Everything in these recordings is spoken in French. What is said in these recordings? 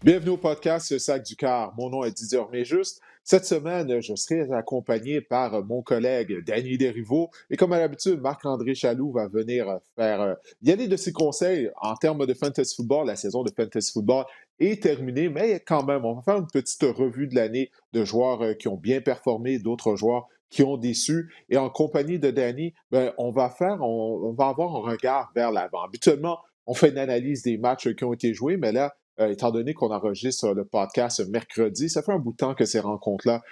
Bienvenue au podcast Sac du Cœur. Mon nom est Didier Orméjuste. Cette semaine, je serai accompagné par mon collègue Danny Desrivaux. Et comme à l'habitude, Marc-André Chaloux va venir y aller de ses conseils en termes de fantasy football. La saison de fantasy football est terminée, mais quand même, on va faire une petite revue de l'année de joueurs qui ont bien performé, d'autres joueurs qui ont déçu. Et en compagnie de Danny, on va avoir un regard vers l'avant. Habituellement, on fait une analyse des matchs qui ont été joués, mais là, étant donné qu'on enregistre le podcast mercredi, ça fait un bout de temps que ces rencontres-là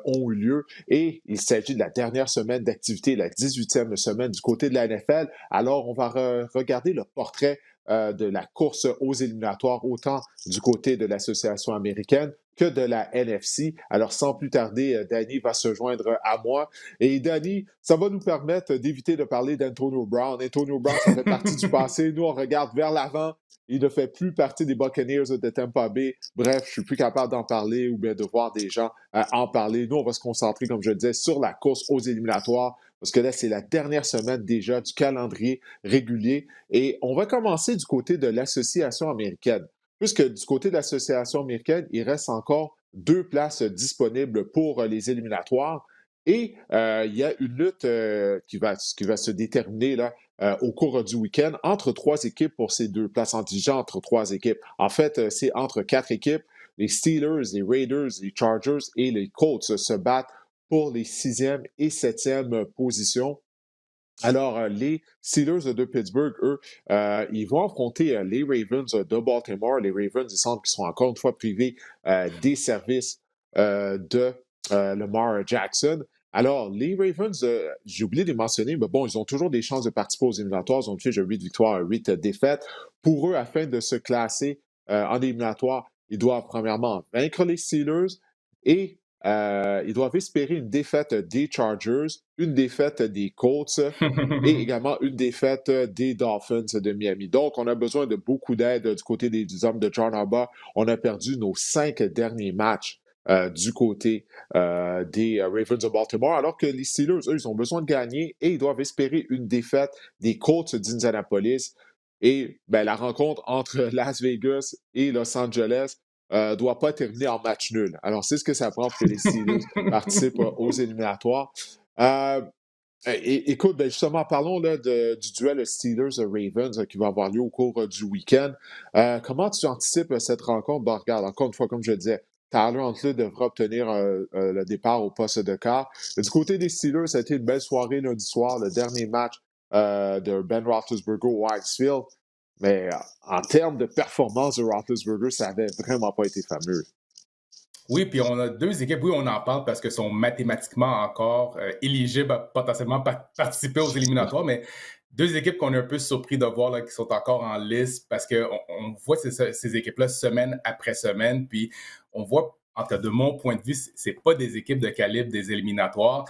ont eu lieu et il s'agit de la dernière semaine d'activité, la 18e semaine du côté de la NFL. Alors, on va regarder le portrait de la course aux éliminatoires, autant du côté de l'association américaine que de la NFC. Alors, sans plus tarder, Danny va se joindre à moi. Et Danny, ça va nous permettre d'éviter de parler d'Antonio Brown. Antonio Brown, ça fait partie du passé. Nous, on regarde vers l'avant. Il ne fait plus partie des Buccaneers de Tampa Bay. Bref, je suis plus capable d'en parler ou bien de voir des gens en parler. Nous, on va se concentrer, comme je le disais, sur la course aux éliminatoires parce que là, c'est la dernière semaine déjà du calendrier régulier. Et on va commencer du côté de l'association américaine. Puisque du côté de l'association américaine, il reste encore 2 places disponibles pour les éliminatoires. Et il y a une lutte qui va se déterminer là, au cours du week-end entre 3 équipes pour ces 2 places anti-gens entre 3 équipes. En fait, c'est entre 4 équipes. Les Steelers, les Raiders, les Chargers et les Colts se battent pour les 6e et 7e positions. Alors, les Steelers de Pittsburgh, eux, ils vont affronter les Ravens de Baltimore. Les Ravens, il semble qu'ils sont encore une fois privés des services de Lamar Jackson. Alors, les Ravens, j'ai oublié de les mentionner, mais bon, ils ont toujours des chances de participer aux éliminatoires. Ils ont fait 8 victoires, 8 défaites. Pour eux, afin de se classer en éliminatoire, ils doivent premièrement vaincre les Steelers et ils doivent espérer une défaite des Chargers, une défaite des Colts et également une défaite des Dolphins de Miami. Donc, on a besoin de beaucoup d'aide du côté des hommes de John Harbaugh. On a perdu nos 5 derniers matchs du côté des Ravens de Baltimore, alors que les Steelers, eux, ils ont besoin de gagner et ils doivent espérer une défaite des Colts d'Indianapolis. Et la rencontre entre Las Vegas et Los Angeles doit pas terminer en match nul. Alors, c'est ce que ça prend pour que les Steelers participent aux éliminatoires. Euh, Écoute, justement, parlons là, du duel Steelers-Ravens qui va avoir lieu au cours du week-end. Comment tu anticipes cette rencontre? Bon, regarde, encore une fois, comme je disais, Tyler Huntley devra obtenir le départ au poste de quart. Du côté des Steelers, ça a été une belle soirée lundi soir, le dernier match de Ben Roethlisberger au Heinz Field. Mais en termes de performance de Roethlisberger, ça n'avait vraiment pas été fameux. Oui, puis on a 2 équipes, oui, on en parle parce que sont mathématiquement encore éligibles à potentiellement participer aux éliminatoires, mais 2 équipes qu'on est un peu surpris de voir là, qui sont encore en liste parce qu'on voit ces équipes-là semaine après semaine, puis on voit, en tout cas de mon point de vue, c'est pas des équipes de calibre des éliminatoires.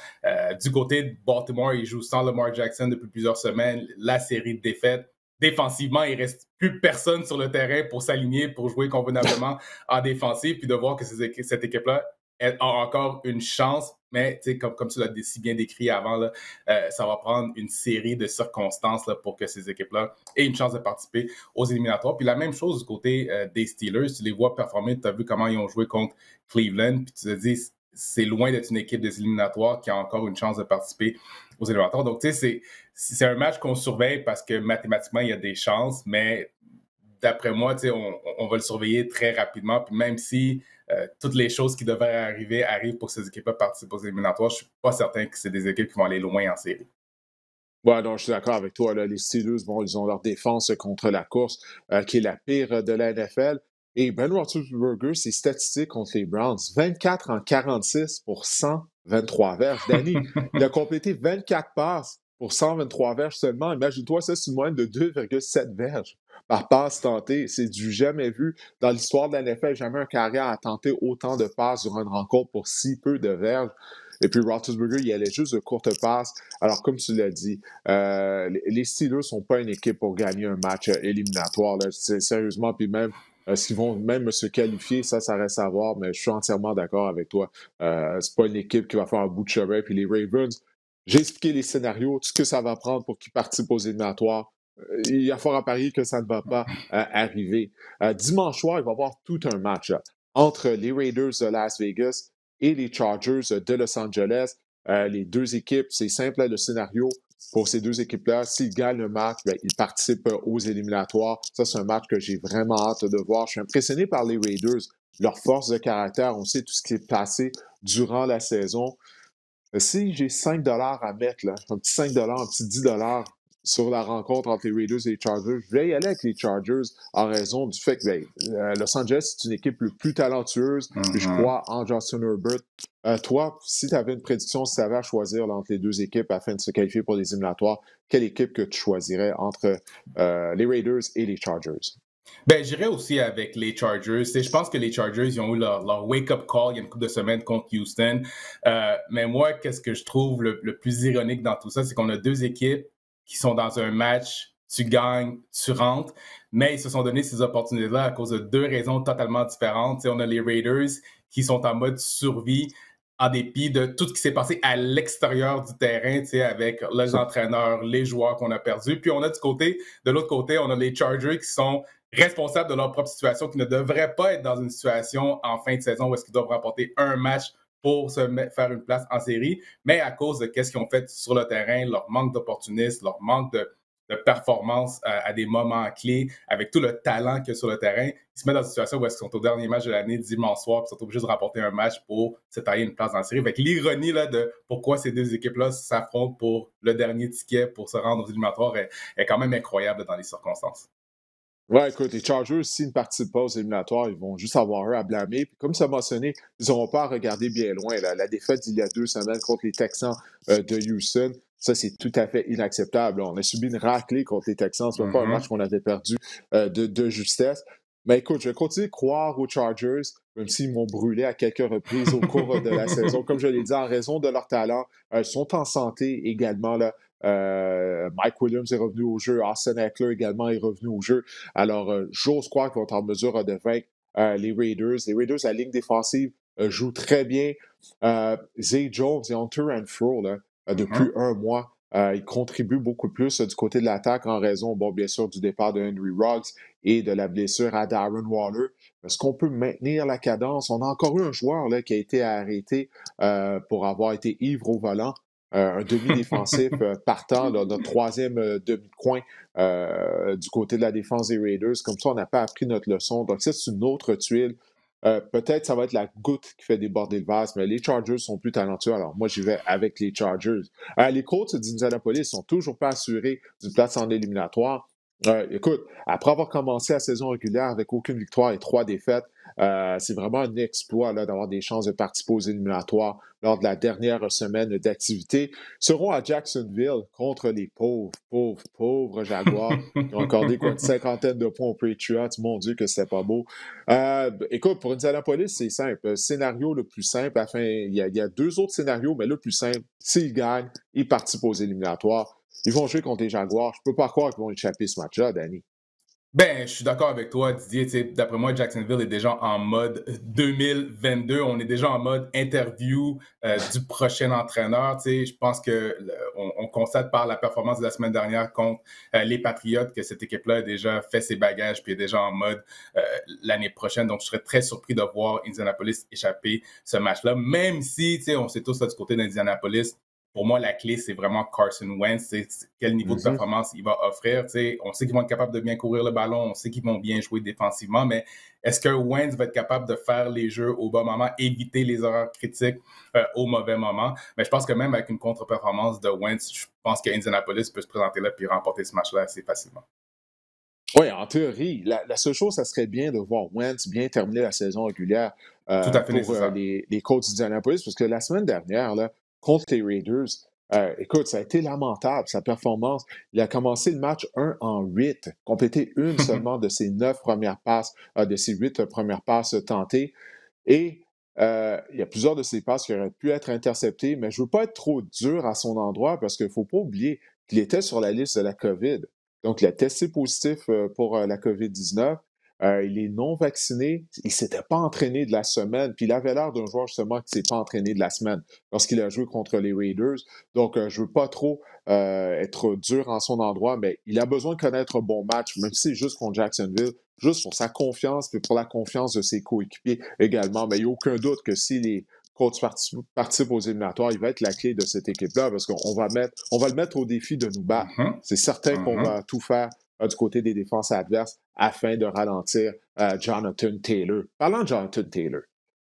Du côté de Baltimore, ils jouent sans Lamar Jackson depuis plusieurs semaines, la série de défaites. Défensivement, il reste plus personne sur le terrain pour s'aligner, pour jouer convenablement en défensive, puis de voir que cette équipe-là a encore une chance, mais comme tu l'as si bien décrit avant, là, ça va prendre une série de circonstances là, pour que ces équipes-là aient une chance de participer aux éliminatoires. Puis la même chose du côté des Steelers, tu les vois performer, tu as vu comment ils ont joué contre Cleveland, puis tu te dis, c'est loin d'être une équipe des éliminatoires qui a encore une chance de participer aux éliminatoires. Donc, tu sais, c'est un match qu'on surveille parce que mathématiquement, il y a des chances, mais d'après moi, on va le surveiller très rapidement. Puis même si toutes les choses qui devraient arriver arrivent pour que ces équipes-là participent aux éliminatoires, je ne suis pas certain que c'est des équipes qui vont aller loin en série. Ouais, non, je suis d'accord avec toi. Là. Les Steelers, bon, ils ont leur défense contre la course qui est la pire de la NFL. Et Ben Roethlisberger, ses statistiques contre les Browns, 24 en 46 pour 123 verges. Danny, il a complété 24 passes pour 123 verges seulement. Imagine-toi, ça, c'est une moyenne de 2,7 verges par passe tentée. C'est du jamais vu. Dans l'histoire de la NFL, jamais un carrière a tenté autant de passes durant une rencontre pour si peu de verges. Et puis Roethlisberger, il allait juste de courtes passes. Alors, comme tu l'as dit, les Steelers ne sont pas une équipe pour gagner un match éliminatoire. Là. Sérieusement, puis même s'ils vont même se qualifier, ça reste à voir, mais je suis entièrement d'accord avec toi. C'est pas une équipe qui va faire un bout de chemin. Puis les Ravens, j'ai expliqué les scénarios, tout ce que ça va prendre pour qu'ils participent aux éliminatoires. il y a fort à parier que ça ne va pas arriver. Dimanche soir, il va y avoir tout un match entre les Raiders de Las Vegas et les Chargers de Los Angeles. Les deux équipes, c'est simple, le scénario pour ces deux équipes-là. S'ils gagnent le match, ben, ils participent aux éliminatoires. Ça, c'est un match que j'ai vraiment hâte de voir. Je suis impressionné par les Raiders, leur force de caractère. On sait tout ce qui est passé durant la saison. Si j'ai 5 à mettre, là, un petit 5 un petit 10 sur la rencontre entre les Raiders et les Chargers, je vais y aller avec les Chargers en raison du fait que ben, Los Angeles, c'est une équipe le plus talentueuse, puis je crois en Justin Herbert. Toi, si tu avais une prédiction, si tu avais à choisir là, entre les deux équipes afin de se qualifier pour les éliminatoires, quelle équipe que tu choisirais entre les Raiders et les Chargers? Ben, j'irais aussi avec les Chargers. Je pense que les Chargers, ils ont eu leur wake-up call il y a une couple de semaines contre Houston. Mais moi, qu'est-ce que je trouve le plus ironique dans tout ça, c'est qu'on a deux équipes qui sont dans un match, tu gagnes, tu rentres, mais ils se sont donné ces opportunités-là à cause de deux raisons totalement différentes. T'sais, on a les Raiders qui sont en mode survie en dépit de tout ce qui s'est passé à l'extérieur du terrain, avec les entraîneurs, les joueurs qu'on a perdus. Puis on a de l'autre côté, on a les Chargers qui sont responsables de leur propre situation, qui ne devraient pas être dans une situation en fin de saison où est-ce qu'ils doivent remporter un match pour faire une place en série, mais à cause de ce qu'ils ont fait sur le terrain, leur manque d'opportunisme, leur manque de performance à des moments clés, avec tout le talent qu'il y a sur le terrain, ils se mettent dans une situation où ils sont au dernier match de l'année, dimanche soir, puis ils sont obligés de remporter un match pour se tailler une place dans la série. Avec l'ironie là, de pourquoi ces deux équipes-là s'affrontent pour le dernier ticket pour se rendre aux éliminatoires est quand même incroyable dans les circonstances. Ouais, écoute, les Chargers, s'ils ne participent pas aux éliminatoires, ils vont juste avoir eux à blâmer. Puis comme ça m'a mentionné, ils n'auront pas à regarder bien loin. Là. La défaite d'il y a 2 semaines contre les Texans de Houston, ça, c'est tout à fait inacceptable. On a subi une raclée contre les Texans. Ce n'est pas un match qu'on avait perdu de justesse. Mais écoute, je continue de croire aux Chargers, même s'ils m'ont brûlé à quelques reprises au cours de la saison. Comme je l'ai dit, en raison de leur talent, ils sont en santé également. Là. Mike Williams est revenu au jeu. Austin Eckler également est revenu au jeu. Alors, j'ose croire qu'ils vont être en mesure de vaincre les Raiders. Les Raiders, la ligne défensive joue très bien. Zay Jones et Hunter Renfrow, là, depuis un mois, ils contribuent beaucoup plus du côté de l'attaque en raison, bon, bien sûr, du départ de Henry Ruggs et de la blessure à Darren Waller. Est-ce qu'on peut maintenir la cadence? On a encore eu un joueur là, qui a été arrêté pour avoir été ivre au volant. Un demi-défensif partant, là, notre troisième demi-coin du côté de la défense des Raiders. Comme ça, on n'a pas appris notre leçon. Donc, ça, c'est une autre tuile. Peut-être ça va être la goutte qui fait déborder le vase, mais les Chargers sont plus talentueux. Alors, moi, j'y vais avec les Chargers. Les Colts d'Indianapolis sont toujours pas assurés d'une place en éliminatoire. Écoute, après avoir commencé la saison régulière avec aucune victoire et 3 défaites, c'est vraiment un exploit là, d'avoir des chances de participer aux éliminatoires lors de la dernière semaine d'activité. Ils seront à Jacksonville contre les pauvres Jaguars qui ont accordé quoi, une cinquantaine de points aux Patriots. Mon Dieu, que c'était pas beau. Écoute, pour Indianapolis, c'est simple. Scénario le plus simple, il y a deux autres scénarios, mais le plus simple, s'ils gagnent, ils participent aux éliminatoires. Ils vont jouer contre les Jaguars. Je peux pas croire qu'ils vont échapper ce match-là, Danny. Ben, je suis d'accord avec toi, Didier. D'après moi, Jacksonville est déjà en mode 2022. On est déjà en mode interview du prochain entraîneur. Je pense que on constate par la performance de la semaine dernière contre les Patriots que cette équipe-là a déjà fait ses bagages puis est déjà en mode l'année prochaine. Donc, je serais très surpris de voir Indianapolis échapper ce match-là. Même si, on sait tous là, du côté d'Indianapolis, pour moi, la clé, c'est vraiment Carson Wentz. Quel niveau de performance il va offrir. On sait qu'ils vont être capables de bien courir le ballon. On sait qu'ils vont bien jouer défensivement. Mais est-ce que Wentz va être capable de faire les jeux au bon moment, éviter les erreurs critiques au mauvais moment? Mais je pense que même avec une contre-performance de Wentz, je pense qu'Indianapolis peut se présenter là et remporter ce match-là assez facilement. Oui, en théorie, la seule chose, ça serait bien de voir Wentz bien terminer la saison régulière Tout à fait pour nécessaire. les Colts d'Indianapolis, parce que la semaine dernière, là, contre les Raiders, écoute, ça a été lamentable, sa performance. Il a commencé le match 1 en 8, complété une seulement de ses 9 premières passes, de ses 8 premières passes tentées. Et il y a plusieurs de ses passes qui auraient pu être interceptées, mais je ne veux pas être trop dur à son endroit parce qu'il ne faut pas oublier qu'il était sur la liste de la COVID. Donc, il a testé positif pour la COVID-19. il est non vacciné, il ne s'était pas entraîné de la semaine, puis il avait l'air d'un joueur justement qui ne s'est pas entraîné de la semaine lorsqu'il a joué contre les Raiders. Donc, je ne veux pas trop être dur en son endroit, mais il a besoin de connaître un bon match, même si c'est juste contre Jacksonville, juste pour sa confiance, puis pour la confiance de ses coéquipiers également. Mais il n'y a aucun doute que si les Colts participent aux éliminatoires, il va être la clé de cette équipe-là parce qu'on va le mettre au défi de nous battre. Mhm. C'est certain qu'on Mhm. va tout faire du côté des défenses adverses afin de ralentir Jonathan Taylor. Parlant de Jonathan Taylor,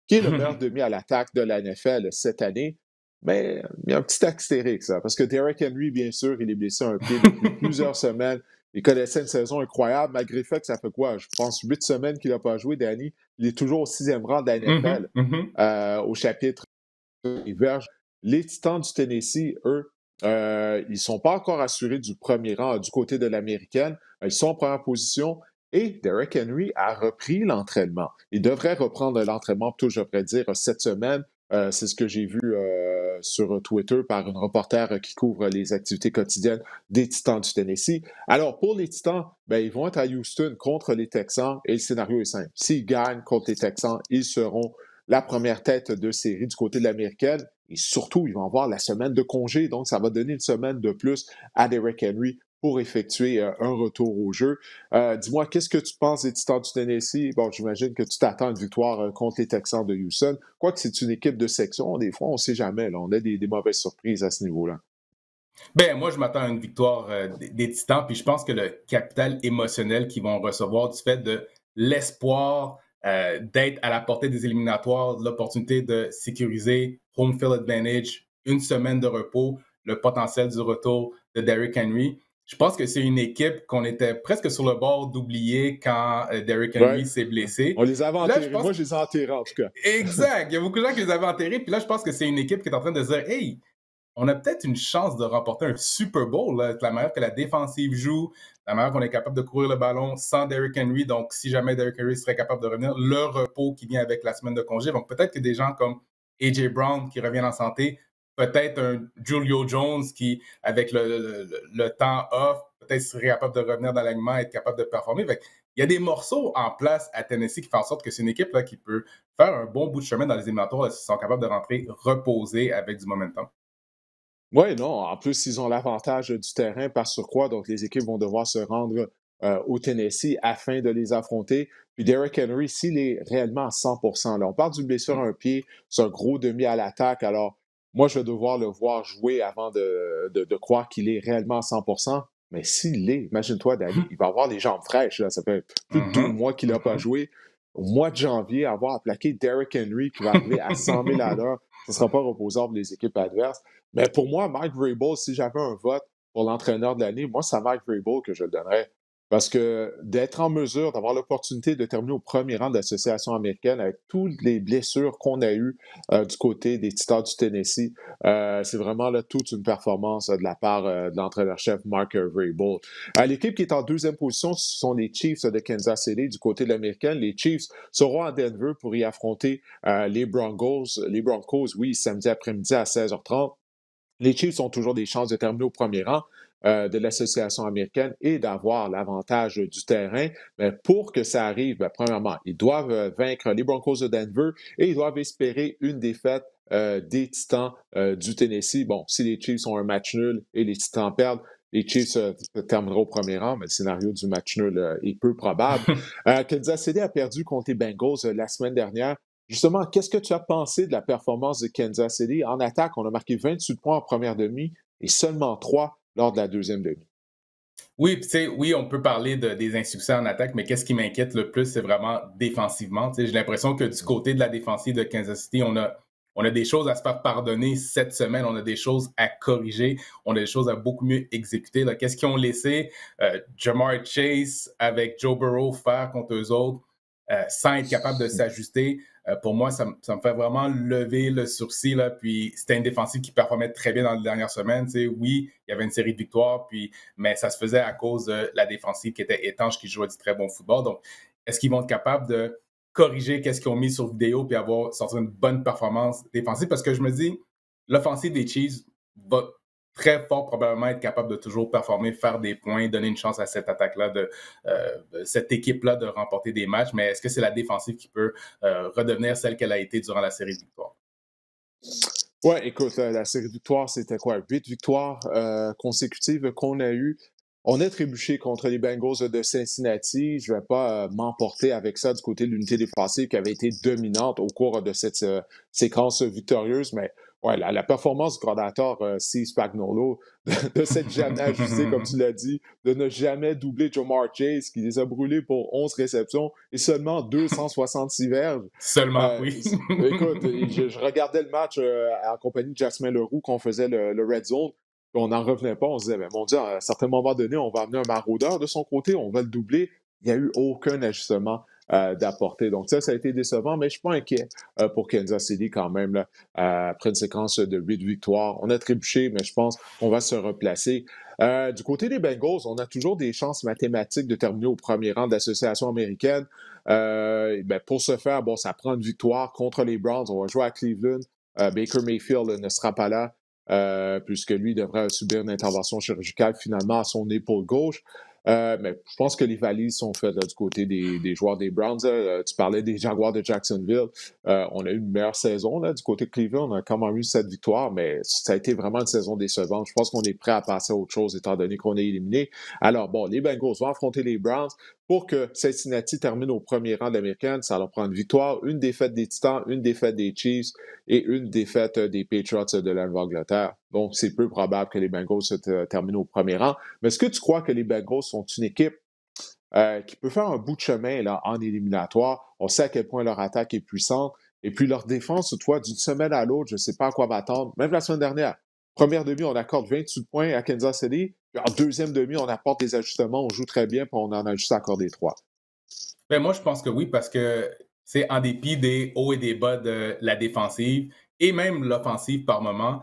qui est le meilleur demi à l'attaque de la NFL cette année, mais il y a un petit astérix, ça, parce que Derrick Henry, bien sûr, il est blessé à un pied depuis plusieurs semaines. Il connaissait une saison incroyable, malgré le fait que ça fait quoi? Je pense 8 semaines qu'il n'a pas joué, Danny. Il est toujours au 6e rang de la NFL Mhm. au chapitre des verges. Les Titans du Tennessee, eux, ils ne sont pas encore assurés du premier rang du côté de l'américaine. Ils sont en première position et Derrick Henry a repris l'entraînement. Il devrait reprendre l'entraînement, plutôt, je devrais dire, cette semaine. C'est ce que j'ai vu sur Twitter par une reporter qui couvre les activités quotidiennes des Titans du Tennessee. Alors, pour les Titans, ben, ils vont être à Houston contre les Texans et le scénario est simple. S'ils gagnent contre les Texans, ils seront la première tête de série du côté de l'américaine. Et surtout, ils vont avoir la semaine de congé. Donc, ça va donner une semaine de plus à Derrick Henry pour effectuer un retour au jeu. Dis-moi, qu'est-ce que tu penses des Titans du Tennessee? Bon, j'imagine que tu t'attends à une victoire contre les Texans de Houston. Quoique c'est une équipe de section, des fois, on ne sait jamais. Là, on a des mauvaises surprises à ce niveau-là. Ben, moi, je m'attends à une victoire des Titans, puis je pense que le capital émotionnel qu'ils vont recevoir du fait de l'espoir d'être à la portée des éliminatoires, l'opportunité de sécuriser home field advantage, une semaine de repos, le potentiel du retour de Derrick Henry. Je pense que c'est une équipe qu'on était presque sur le bord d'oublier quand Derrick Ouais. Henry s'est blessé. On les avait Puis là, je enterrés. pense Moi, je les ai enterrés, en tout cas. exact. Il y a beaucoup de gens qui les avaient enterrés. Puis là, je pense que c'est une équipe qui est en train de se dire, hey, on a peut-être une chance de remporter un Super Bowl, là, la manière que la défensive joue, la manière qu'on est capable de courir le ballon sans Derrick Henry. Donc, si jamais Derrick Henry serait capable de revenir, le repos qui vient avec la semaine de congé. Donc, peut-être que des gens comme A.J. Brown qui reviennent en santé, peut-être un Julio Jones qui, avec le temps off, peut-être serait capable de revenir dans l'alignement et être capable de performer. Fait, il y a des morceaux en place à Tennessee qui font en sorte que c'est une équipe là, qui peut faire un bon bout de chemin dans les éliminatoires s'ils sont capables de rentrer reposés avec du momentum. Oui, non. En plus, ils ont l'avantage du terrain par surcroît, donc les équipes vont devoir se rendre au Tennessee afin de les affronter. Puis Derrick Henry, s'il est réellement à 100%, là, on parle d'une blessure à un pied, c'est un gros demi à l'attaque. Alors, moi, je vais devoir le voir jouer avant de croire qu'il est réellement à 100%. Mais s'il l'est, imagine-toi, Danny, il va avoir les jambes fraîches. Là. Ça fait plus de 2 mois qu'il n'a pas joué. Au mois de janvier, avoir à plaquer Derrick Henry qui va arriver à 100 000 à l'heure, ce ne sera pas reposant pour les équipes adverses. Mais pour moi, Mike Vrabel, si j'avais un vote pour l'entraîneur de l'année, moi, c'est à Mike Vrabel que je le donnerais. Parce que d'être en mesure d'avoir l'opportunité de terminer au premier rang de l'association américaine avec toutes les blessures qu'on a eues du côté des Titans du Tennessee, c'est vraiment là, toute une performance de la part de l'entraîneur-chef Mark Vrabel. L'équipe qui est en deuxième position, ce sont les Chiefs de Kansas City du côté de l'américaine. Les Chiefs seront à Denver pour y affronter les Broncos. Les Broncos, oui, samedi après-midi à 16h30. Les Chiefs ont toujours des chances de terminer au premier rang de l'association américaine et d'avoir l'avantage du terrain. Mais pour que ça arrive, bien, premièrement, ils doivent vaincre les Broncos de Denver et ils doivent espérer une défaite des Titans du Tennessee. Bon, si les Chiefs ont un match nul et les Titans perdent, les Chiefs termineront au premier rang, mais le scénario du match nul est peu probable. Kansas City a perdu contre les Bengals la semaine dernière. Justement, qu'est-ce que tu as pensé de la performance de Kansas City? En attaque, on a marqué 28 points en première demi et seulement 3 lors de la deuxième demi. Oui, tu sais, oui, on peut parler des insuccès en attaque, mais qu'est-ce qui m'inquiète le plus, c'est vraiment défensivement. Tu sais, j'ai l'impression que du côté de la défensive de Kansas City, on a des choses à se faire pardonner cette semaine, on a des choses à corriger, on a des choses à beaucoup mieux exécuter. Là. Qu'est-ce qu'ils ont laissé Jamar Chase avec Joe Burrow faire contre eux autres sans être capable de s'ajuster? Pour moi, ça me fait vraiment lever le sourcil. Là, puis c'était une défensive qui performait très bien dans les dernières semaines. Tu sais, oui, il y avait une série de victoires, mais ça se faisait à cause de la défensive qui était étanche, qui jouait du très bon football. Donc, est-ce qu'ils vont être capables de corriger qu'est-ce qu'ils ont mis sur vidéo puis sortir une bonne performance défensive? Parce que je me dis, l'offensive des Chiefs va très fort probablement être capable de toujours performer, faire des points, donner une chance à cette attaque-là, cette équipe-là de remporter des matchs. Mais est-ce que c'est la défensive qui peut redevenir celle qu'elle a été durant la série de victoires? Ouais, écoute, la série de victoires, c'était quoi? 8 victoires consécutives qu'on a eues. On a trébuché contre les Bengals de Cincinnati. Je ne vais pas m'emporter avec ça du côté de l'unité défensive qui avait été dominante au cours de cette séquence victorieuse. Mais ouais, la performance du coordinateur Steve Spagnuolo de s'être jamais ajusté, comme tu l'as dit, de ne jamais doubler Jamar Chase, qui les a brûlés pour 11 réceptions et seulement 266 verges. Seulement, Euh, oui. Écoute, je regardais le match en compagnie de Jasmin Leroux qu'on faisait le Red Zone. Puis on n'en revenait pas. On se disait, mais mon Dieu, à un certain moment donné, on va amener un maraudeur de son côté, on va le doubler. Il n'y a eu aucun ajustement d'apporter. Donc ça a été décevant, mais je ne suis pas inquiet pour Kansas City quand même. Là, après une séquence de 8 victoires, on a trébuché, mais je pense qu'on va se replacer. Du côté des Bengals, on a toujours des chances mathématiques de terminer au premier rang de l'association américaine. Ben, pour ce faire, bon, ça prend une victoire contre les Browns. On va jouer à Cleveland. Baker Mayfield ne sera pas là puisque lui devrait subir une intervention chirurgicale finalement à son épaule gauche. Mais je pense que les valises sont faites là, du côté des joueurs des Browns. Tu parlais des Jaguars de Jacksonville. On a eu une meilleure saison là, du côté de Cleveland. On a quand même eu 7 victoires, mais ça a été vraiment une saison décevante. Je pense qu'on est prêt à passer à autre chose étant donné qu'on est éliminé. Alors, bon, les Bengals vont affronter les Browns. Pour que Cincinnati termine au premier rang de l'américaine, ça leur prend une victoire, une défaite des Titans, une défaite des Chiefs et une défaite des Patriots de la Nouvelle-Angleterre. Donc, c'est peu probable que les Bengals se terminent au premier rang. Mais est-ce que tu crois que les Bengals sont une équipe qui peut faire un bout de chemin là, en éliminatoire? On sait à quel point leur attaque est puissante. Et puis leur défense, toi, d'une semaine à l'autre, je ne sais pas à quoi m'attendre. Même la semaine dernière, première demi, on accorde 28 points à Kansas City. Puis en deuxième demi, on apporte des ajustements, on joue très bien, puis on en a juste accordé 3. Ben, moi, je pense que oui, parce que c'est en dépit des hauts et des bas de la défensive et même l'offensive par moment,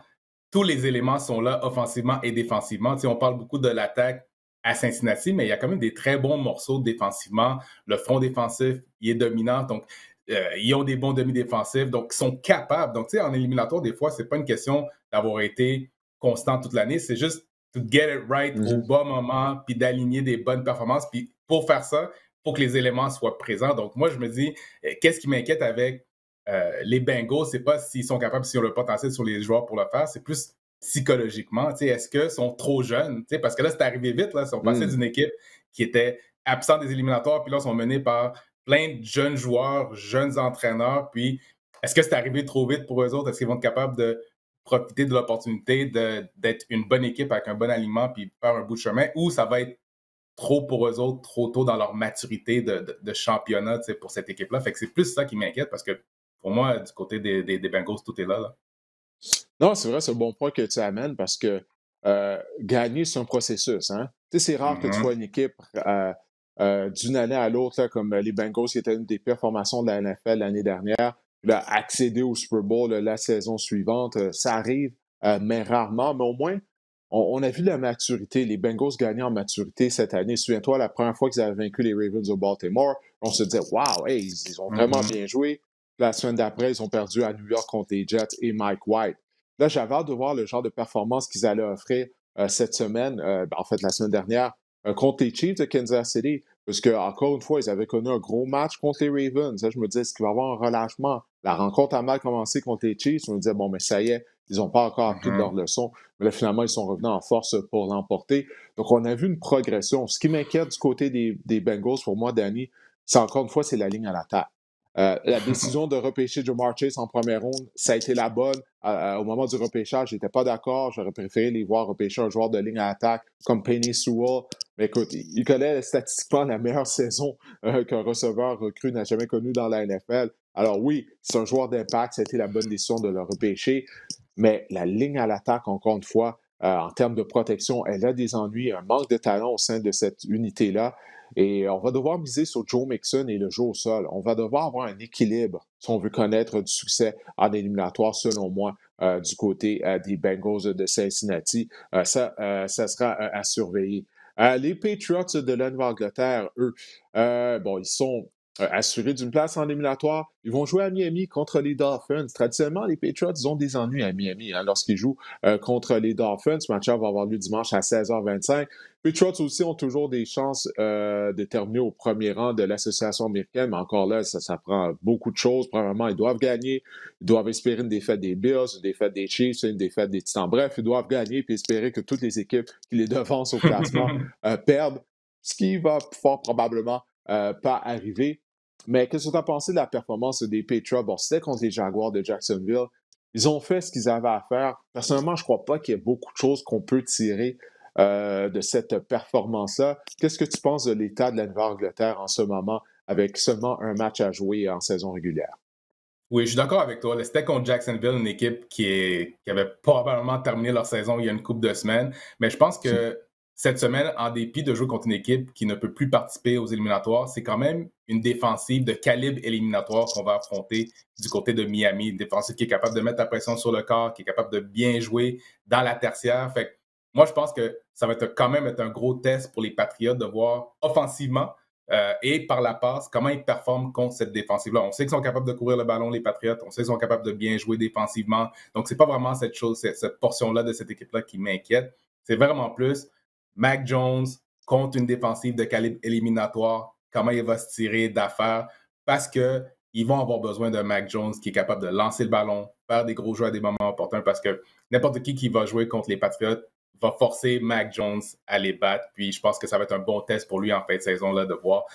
tous les éléments sont là offensivement et défensivement. Tu sais, on parle beaucoup de l'attaque à Cincinnati, mais il y a quand même des très bons morceaux défensivement. Le front défensif, il est dominant, donc ils ont des bons demi-défensifs, donc ils sont capables. Donc, tu sais, en éliminatoire, des fois, c'est pas une question d'avoir été constant toute l'année, c'est juste to get it right au Mhm. bon moment, puis d'aligner des bonnes performances. Puis pour faire ça, il faut que les éléments soient présents. Donc, moi, je me dis, qu'est-ce qui m'inquiète avec les Bengals, c'est pas s'ils sont capables, s'ils ont le potentiel sur les joueurs pour le faire, c'est plus psychologiquement. Est-ce qu'ils sont trop jeunes? Parce que là, c'est arrivé vite. Là, ils sont passés Mm. d'une équipe qui était absente des éliminatoires, puis là, ils sont menés par plein de jeunes joueurs, jeunes entraîneurs. Puis, est-ce que c'est arrivé trop vite pour eux autres? Est-ce qu'ils vont être capables de profiter de l'opportunité d'être une bonne équipe avec un bon alignement puis faire un bout de chemin, ou ça va être trop pour eux autres, trop tôt dans leur maturité de championnat pour cette équipe-là. Fait que c'est plus ça qui m'inquiète parce que pour moi, du côté des Bengals, tout est là. Non, c'est vrai, c'est un bon point que tu amènes parce que gagner, c'est un processus. Hein? Tu sais, c'est rare que tu vois Mhm. une équipe d'une année à l'autre, là, comme les Bengals, qui étaient une des pires formations de la NFL l'année dernière, là, accéder au Super Bowl la saison suivante. Ça arrive, mais rarement. Mais au moins, on a vu la maturité. Les Bengals gagner en maturité cette année. Souviens-toi, la première fois qu'ils avaient vaincu les Ravens de Baltimore, on se disait, waouh, hey, ils ont vraiment Mhm. bien joué. La semaine d'après, ils ont perdu à New York contre les Jets et Mike White. Là, j'avais hâte de voir le genre de performance qu'ils allaient offrir cette semaine, en fait la semaine dernière, contre les Chiefs de Kansas City. Parce que, encore une fois, ils avaient connu un gros match contre les Ravens. Là, je me disais, est-ce qu'il va y avoir un relâchement? La rencontre a mal commencé contre les Chiefs. Je me disais, bon, mais ça y est, ils n'ont pas encore appris de leur Mhm. leçon. Mais là, finalement, ils sont revenus en force pour l'emporter. Donc, on a vu une progression. Ce qui m'inquiète du côté des Bengals, pour moi, Danny, c'est encore une fois, c'est la ligne à l'attaque. La décision de repêcher Jamar Chase en première ronde, ça a été la bonne. Au moment du repêchage, je n'étais pas d'accord. J'aurais préféré les voir repêcher un joueur de ligne à attaque comme Penny Sewell. Mais écoute, il connaît statistiquement la meilleure saison qu'un receveur recru n'a jamais connue dans la NFL. Alors oui, c'est un joueur d'impact. Ça a été la bonne décision de le repêcher. Mais la ligne à l'attaque, encore une fois, en termes de protection, elle a des ennuis, un manque de talent au sein de cette unité-là. Et on va devoir miser sur Joe Mixon et le jeu au sol. On va devoir avoir un équilibre si on veut connaître du succès en éliminatoire, selon moi, du côté des Bengals de Cincinnati. Ça sera à surveiller. Les Patriots de la Nouvelle-Angleterre, eux, bon, ils sont assurés d'une place en éliminatoire. Ils vont jouer à Miami contre les Dolphins. Traditionnellement, les Patriots, ils ont des ennuis à Miami hein, lorsqu'ils jouent contre les Dolphins. Ce match-up va avoir lieu dimanche à 16h25. Les Patriots aussi ont toujours des chances de terminer au premier rang de l'association américaine, mais encore là, ça prend beaucoup de choses. Premièrement, ils doivent gagner. Ils doivent espérer une défaite des Bills, une défaite des Chiefs, une défaite des Titans. Bref, ils doivent gagner et espérer que toutes les équipes qui les devancent au classement perdent, ce qui va fort probablement pas arriver. Mais qu'est-ce que tu as pensé de la performance des Patriots? Bon, c'était contre les Jaguars de Jacksonville. Ils ont fait ce qu'ils avaient à faire. Personnellement, je ne crois pas qu'il y ait beaucoup de choses qu'on peut tirer de cette performance-là. Qu'est-ce que tu penses de l'état de la Nouvelle-Angleterre en ce moment avec seulement un match à jouer en saison régulière? Oui, je suis d'accord avec toi. C'était contre Jacksonville, une équipe qui avait probablement terminé leur saison il y a une couple de semaines. Mais je pense que cette semaine, en dépit de jouer contre une équipe qui ne peut plus participer aux éliminatoires, c'est quand même une défensive de calibre éliminatoire qu'on va affronter du côté de Miami. Une défensive qui est capable de mettre la pression sur le corps, qui est capable de bien jouer dans la tertiaire. Fait que moi, je pense que ça va quand même être un gros test pour les Patriots de voir offensivement et par la passe, comment ils performent contre cette défensive-là. On sait qu'ils sont capables de courir le ballon, les Patriots. On sait qu'ils sont capables de bien jouer défensivement. Donc, c'est pas vraiment cette portion-là de cette équipe-là qui m'inquiète. C'est vraiment plus Mac Jones contre une défensive de calibre éliminatoire. Comment il va se tirer d'affaire parce qu'ils vont avoir besoin de Mac Jones qui est capable de lancer le ballon, faire des gros jeux à des moments opportuns parce que n'importe qui va jouer contre les Patriots va forcer Mac Jones à les battre. Puis je pense que ça va être un bon test pour lui en fin de saison là, de voir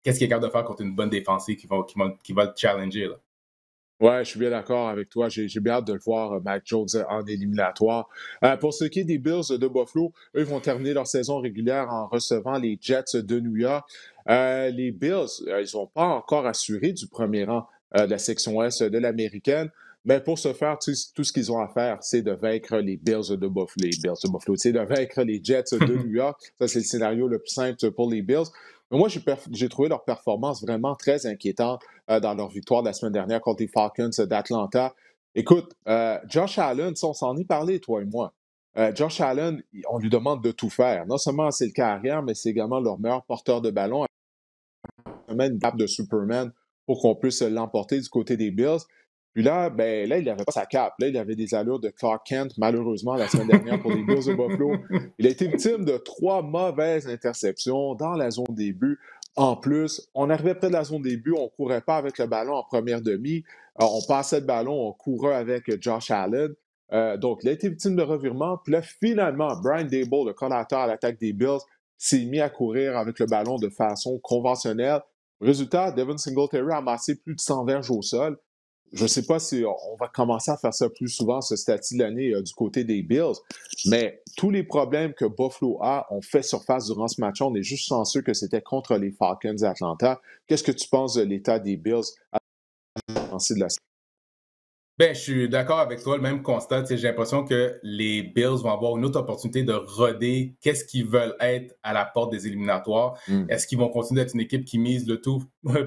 qu'est-ce qu'il est capable de faire contre une bonne défensive qui va le challenger. Là. Ouais, je suis bien d'accord avec toi. J'ai bien hâte de le voir, Mac Jones, en éliminatoire. Pour ce qui est des Bills de Buffalo, eux vont terminer leur saison régulière en recevant les Jets de New York. Les Bills, ils sont pas encore assurés du premier rang de la section Est de l'américaine. Mais pour ce faire, tout ce qu'ils ont à faire, c'est de vaincre les Bills de Buffalo. Les Bills de Buffalo, c'est de vaincre les Jets de New York. Ça, c'est le scénario le plus simple pour les Bills. Mais moi, j'ai trouvé leur performance vraiment très inquiétante dans leur victoire de la semaine dernière contre les Falcons d'Atlanta. Écoute, Josh Allen, on s'en est parlé, toi et moi. Josh Allen, on lui demande de tout faire. Non seulement c'est le carrière, mais c'est également leur meilleur porteur de ballon. Une cape de Superman pour qu'on puisse l'emporter du côté des Bills. Puis là, ben, là, il n'avait pas sa cape. Là, il avait des allures de Clark Kent, malheureusement, la semaine dernière pour les Bills de Buffalo. Il a été victime de 3 mauvaises interceptions dans la zone des buts. En plus, on arrivait près de la zone des buts, on ne courait pas avec le ballon en première demi. On passait le ballon, on courait avec Josh Allen. Donc, il a été victime de revirement. Puis là, finalement, Brian Daboll, le coordinateur à l'attaque des Bills, s'est mis à courir avec le ballon de façon conventionnelle. Résultat, Devin Singletary a amassé plus de 100 verges au sol. Je ne sais pas si on va commencer à faire ça plus souvent, ce statut de l'année du côté des Bills, mais tous les problèmes que Buffalo a ont fait surface durant ce match. On est juste chanceux que c'était contre les Falcons d'Atlanta. Qu'est-ce que tu penses de l'état des Bills à la de la Ben, je suis d'accord avec toi, le même constat. J'ai l'impression que les Bills vont avoir une autre opportunité de roder qu'est-ce qu'ils veulent être à la porte des éliminatoires. Est-ce qu'ils vont continuer d'être une équipe qui mise le tout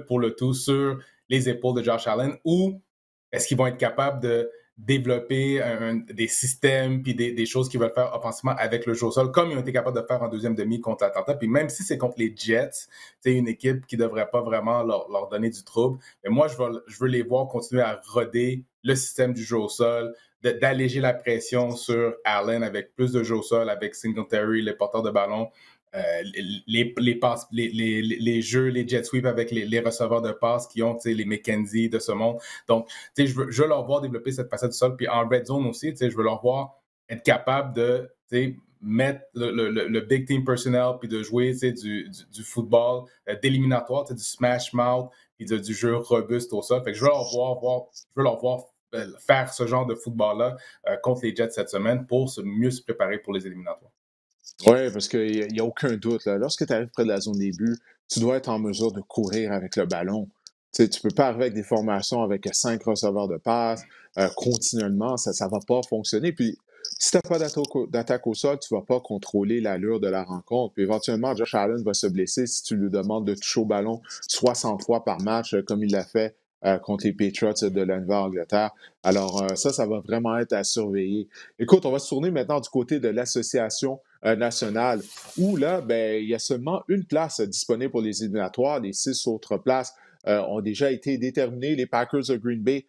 pour le tout sur les épaules de Josh Allen ou est-ce qu'ils vont être capables de développer des systèmes puis des choses qu'ils veulent faire offensivement avec le jeu au sol, comme ils ont été capables de faire en deuxième demi contre l'Atlanta. Puis même si c'est contre les Jets, c'est une équipe qui ne devrait pas vraiment leur donner du trouble. Mais moi, je veux les voir continuer à roder le système du jeu au sol, d'alléger la pression sur Allen avec plus de jeu au sol, avec Singletary, les porteurs de ballon. Les jeux, les jet sweeps avec les receveurs de passes qui ont les McKenzie de ce monde. Donc, je veux leur voir développer cette facette du sol. Puis en red zone aussi, je veux leur voir être capable de mettre le big team personnel puis de jouer du football d'éliminatoire, du smash mouth puis du jeu robuste au sol. Fait que je veux leur voir faire ce genre de football-là contre les Jets cette semaine pour mieux se préparer pour les éliminatoires. Oui, parce qu'il n'y a aucun doute. Là. Lorsque tu arrives près de la zone des buts, tu dois être en mesure de courir avec le ballon. Tu ne peux pas arriver avec des formations avec 5 receveurs de passe continuellement. Ça ne va pas fonctionner. Puis, si tu n'as pas d'attaque au sol, tu ne vas pas contrôler l'allure de la rencontre. Puis, éventuellement, Josh Allen va se blesser si tu lui demandes de toucher au ballon 60 fois par match, comme il l'a fait contre les Patriots de la Nouvelle-Angleterre. Alors, ça va vraiment être à surveiller. Écoute, on va se tourner maintenant du côté de l'association nationale, où là, ben, il y a seulement une place disponible pour les éliminatoires. Les 6 autres places ont déjà été déterminés. Les Packers de Green Bay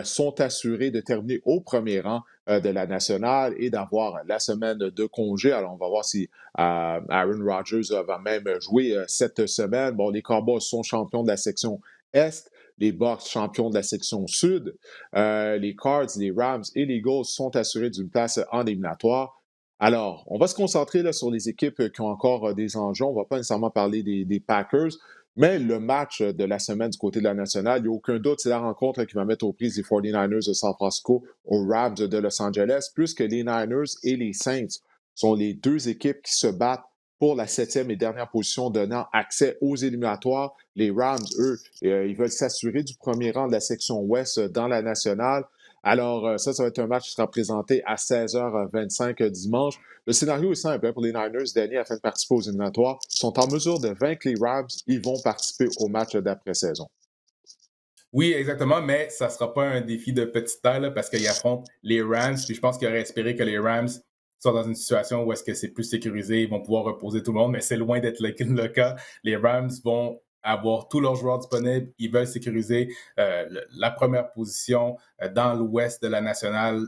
sont assurés de terminer au premier rang de la nationale et d'avoir la semaine de congé. Alors, on va voir si Aaron Rodgers va même jouer cette semaine. Bon, les Cowboys sont champions de la section Est, les Bucks champions de la section Sud, les Cards, les Rams et les Eagles sont assurés d'une place en éliminatoire. Alors, on va se concentrer là, sur les équipes qui ont encore des enjeux. On ne va pas nécessairement parler des Packers, mais le match de la semaine du côté de la nationale, il n'y a aucun doute, c'est la rencontre qui va mettre aux prises les 49ers de San Francisco aux Rams de Los Angeles, puisque les Niners et les Saints sont les deux équipes qui se battent pour la 7e et dernière position, donnant accès aux éliminatoires. Les Rams, eux, ils veulent s'assurer du premier rang de la section Ouest dans la nationale. Alors, ça va être un match qui sera présenté à 16h25 dimanche. Le scénario est simple pour les Niners. Danny, afin de participer aux éliminatoires, sont en mesure de vaincre les Rams. Ils vont participer au match d'après-saison. Oui, exactement, mais ça ne sera pas un défi de petite taille là, parce qu'ils affrontent les Rams. Puis je pense qu'il aurait espéré que les Rams soient dans une situation où est-ce que c'est plus sécurisé, ils vont pouvoir reposer tout le monde, mais c'est loin d'être le cas. Les Rams vont avoir tous leurs joueurs disponibles. Ils veulent sécuriser la première position dans l'ouest de la nationale,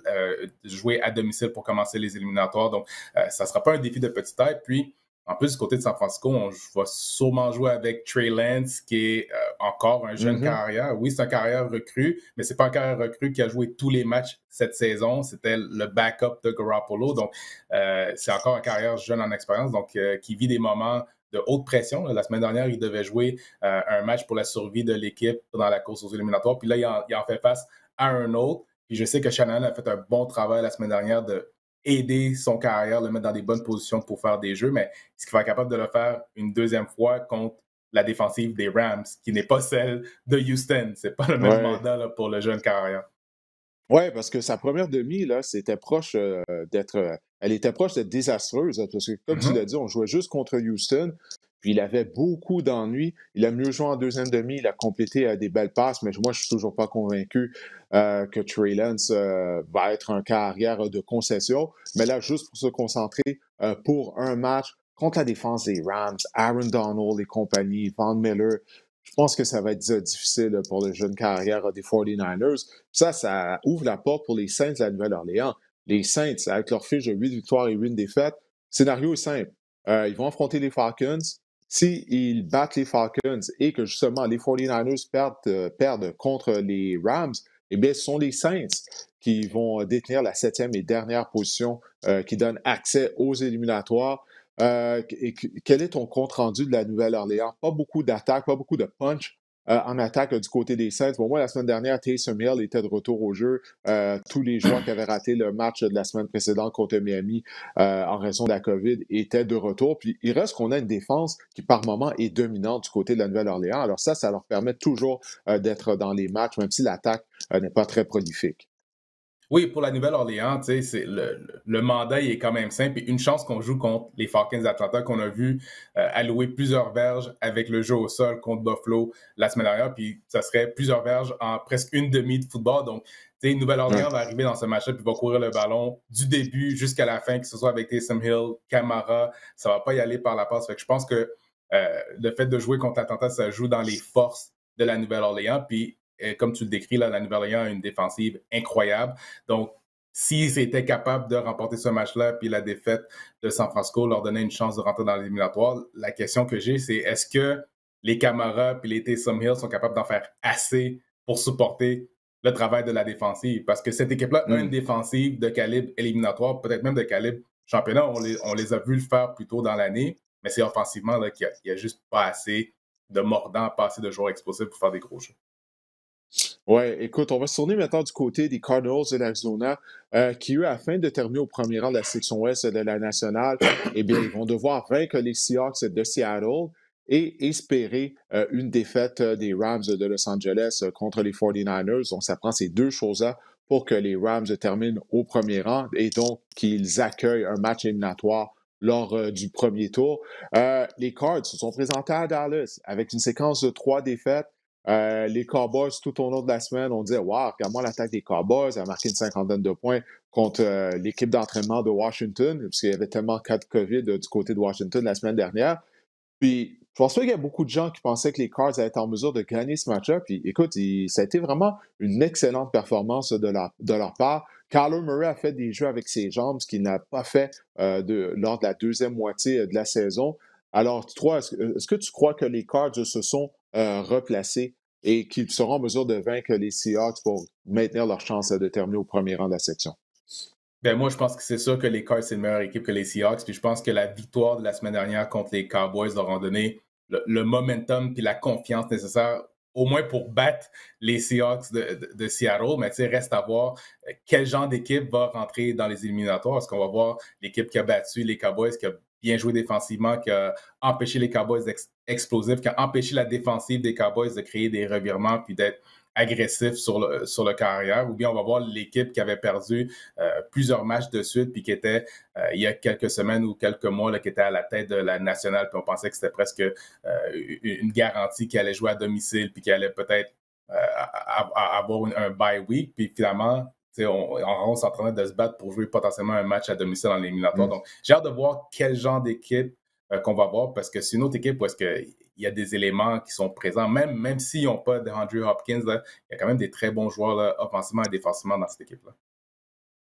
jouer à domicile pour commencer les éliminatoires. Donc, ça ne sera pas un défi de petite taille. Puis, en plus, du côté de San Francisco, on va sûrement jouer avec Trey Lance, qui est encore un jeune carrière. Oui, c'est un carrière recrue, mais c'est pas un carrière recrue qui a joué tous les matchs cette saison. C'était le backup de Garoppolo. Donc, c'est encore un carrière jeune en expérience, donc qui vit des moments de haute pression. La semaine dernière, il devait jouer un match pour la survie de l'équipe dans la course aux éliminatoires. Puis là, il en fait face à un autre. Puis je sais que Shannon a fait un bon travail la semaine dernière de aider son carrière, le mettre dans des bonnes positions pour faire des jeux, mais est-ce qu'il va être capable de le faire une deuxième fois contre la défensive des Rams, qui n'est pas celle de Houston? C'est pas le même mandat là, pour le jeune carrière. Oui, parce que sa première demi, là, c'était proche d'être. Elle était proche d'être désastreuse, parce que, comme tu l'as dit, on jouait juste contre Houston, puis il avait beaucoup d'ennuis. Il a mieux joué en deuxième demi, il a complété des belles passes, mais moi, je suis toujours pas convaincu que Trey Lance va être un carrière de concession. Mais là, juste pour se concentrer pour un match contre la défense des Rams, Aaron Donald et compagnie, Von Miller, je pense que ça va être difficile pour le jeune carrière des 49ers. Ça ouvre la porte pour les Saints de la Nouvelle-Orléans. Les Saints, avec leur fiche de 8 victoires et 8 défaites, le scénario est simple. Ils vont affronter les Falcons. S'ils battent les Falcons et que justement les 49ers perdent contre les Rams, eh bien, ce sont les Saints qui vont détenir la 7e et dernière position qui donne accès aux éliminatoires. Quel est ton compte-rendu de la Nouvelle-Orléans? Pas beaucoup d'attaques, pas beaucoup de punch en attaque du côté des Saints. Pour moi, la semaine dernière, Taysom Hill était de retour au jeu. Tous les joueurs qui avaient raté le match de la semaine précédente contre Miami en raison de la COVID étaient de retour. Puis il reste qu'on a une défense qui, par moment, est dominante du côté de la Nouvelle-Orléans. Alors ça leur permet toujours d'être dans les matchs, même si l'attaque n'est pas très prolifique. Oui, pour la Nouvelle-Orléans, le mandat il est quand même simple. Et une chance qu'on joue contre les Falcons d'Atlanta, qu'on a vu allouer plusieurs verges avec le jeu au sol contre Buffalo la semaine dernière. Puis ça serait plusieurs verges en presque une demi de football. Donc, Nouvelle-Orléans va arriver dans ce match-là puis va courir le ballon du début jusqu'à la fin, que ce soit avec Taysom Hill, Kamara. Ça va pas y aller par la passe. Fait que je pense que le fait de jouer contre Atlanta, ça joue dans les forces de la Nouvelle-Orléans. Puis comme tu le décris, là, la Nouvelle-Orléans a une défensive incroyable. Donc, s'ils étaient capables de remporter ce match-là, puis la défaite de San Francisco leur donnait une chance de rentrer dans l'éliminatoire, la question que j'ai, c'est est-ce que les Kamara puis les Taysom Hill sont capables d'en faire assez pour supporter le travail de la défensive? Parce que cette équipe-là a une défensive de calibre éliminatoire, peut-être même de calibre championnat. On les a vus le faire plus tôt dans l'année, mais c'est offensivement là, qu'il n'y a juste pas assez de mordants, pas assez de joueurs explosifs pour faire des gros jeux. Oui, écoute, on va se tourner maintenant du côté des Cardinals de l'Arizona, qui, eux, afin de terminer au premier rang de la section ouest de la nationale, eh bien, ils vont devoir vaincre les Seahawks de Seattle et espérer une défaite des Rams de Los Angeles contre les 49ers. Donc, ça prend ces deux choses-là pour que les Rams terminent au premier rang et donc qu'ils accueillent un match éliminatoire lors du premier tour. Les Cards se sont présentés à Dallas avec une séquence de 3 défaites. Les Cowboys, tout au long de la semaine, on disait « Wow, regarde-moi l'attaque des Cowboys, elle a marqué une cinquantaine de points contre l'équipe d'entraînement de Washington, parce qu'il y avait tellement de cas de COVID du côté de Washington la semaine dernière. » Puis, Je pense pas qu'il y a beaucoup de gens qui pensaient que les Cards allaient être en mesure de gagner ce match-up. Puis, écoute, ça a été vraiment une excellente performance de leur part. Kyler Murray a fait des jeux avec ses jambes, ce qu'il n'a pas fait lors de la deuxième moitié de la saison. Alors, toi, est-ce que tu crois que les Cards se sont replacés et qu'ils seront en mesure de vaincre les Seahawks pour maintenir leur chance de terminer au premier rang de la section? Ben moi, je pense que c'est sûr que les Cards, c'est une meilleure équipe que les Seahawks. Puis je pense que la victoire de la semaine dernière contre les Cowboys leur a donné le momentum puis la confiance nécessaire, au moins pour battre les Seahawks de Seattle. Mais tu sais, reste à voir quel genre d'équipe va rentrer dans les éliminatoires. Est-ce qu'on va voir l'équipe qui a battu les Cowboys, qui a bien joué défensivement, qui a empêché les Cowboys d'être explosifs, qui a empêché la défensive des Cowboys de créer des revirements puis d'être agressif sur le carrière, ou bien on va voir l'équipe qui avait perdu plusieurs matchs de suite, puis qui était, il y a quelques semaines ou quelques mois, là, qui était à la tête de la nationale, puis on pensait que c'était presque une garantie qui allait jouer à domicile, puis qui allait peut-être avoir un bye week, puis finalement, on s'entraînait de se battre pour jouer potentiellement un match à domicile en éliminatoire. Donc, j'ai hâte de voir quel genre d'équipe qu'on va voir, parce que c'est une autre équipe où est-ce qu'il y a des éléments qui sont présents, même s'ils n'ont pas de Andrew Hopkins, là, il y a quand même des très bons joueurs là, offensivement et défensivement dans cette équipe-là.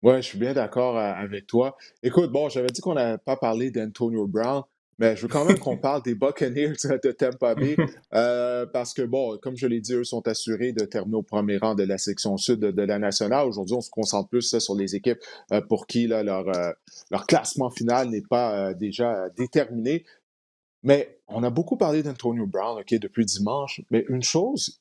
Ouais, je suis bien d'accord avec toi. Écoute, bon, j'avais dit qu'on n'avait pas parlé d'Antonio Brown, mais je veux quand même qu'on parle des Buccaneers de Tampa Bay, parce que, bon, comme je l'ai dit, eux sont assurés de terminer au premier rang de la section sud de la nationale. Aujourd'hui, on se concentre plus sur les équipes pour qui là, leur classement final n'est pas déjà déterminé. Mais on a beaucoup parlé d'Antonio Brown, OK, depuis dimanche, mais une chose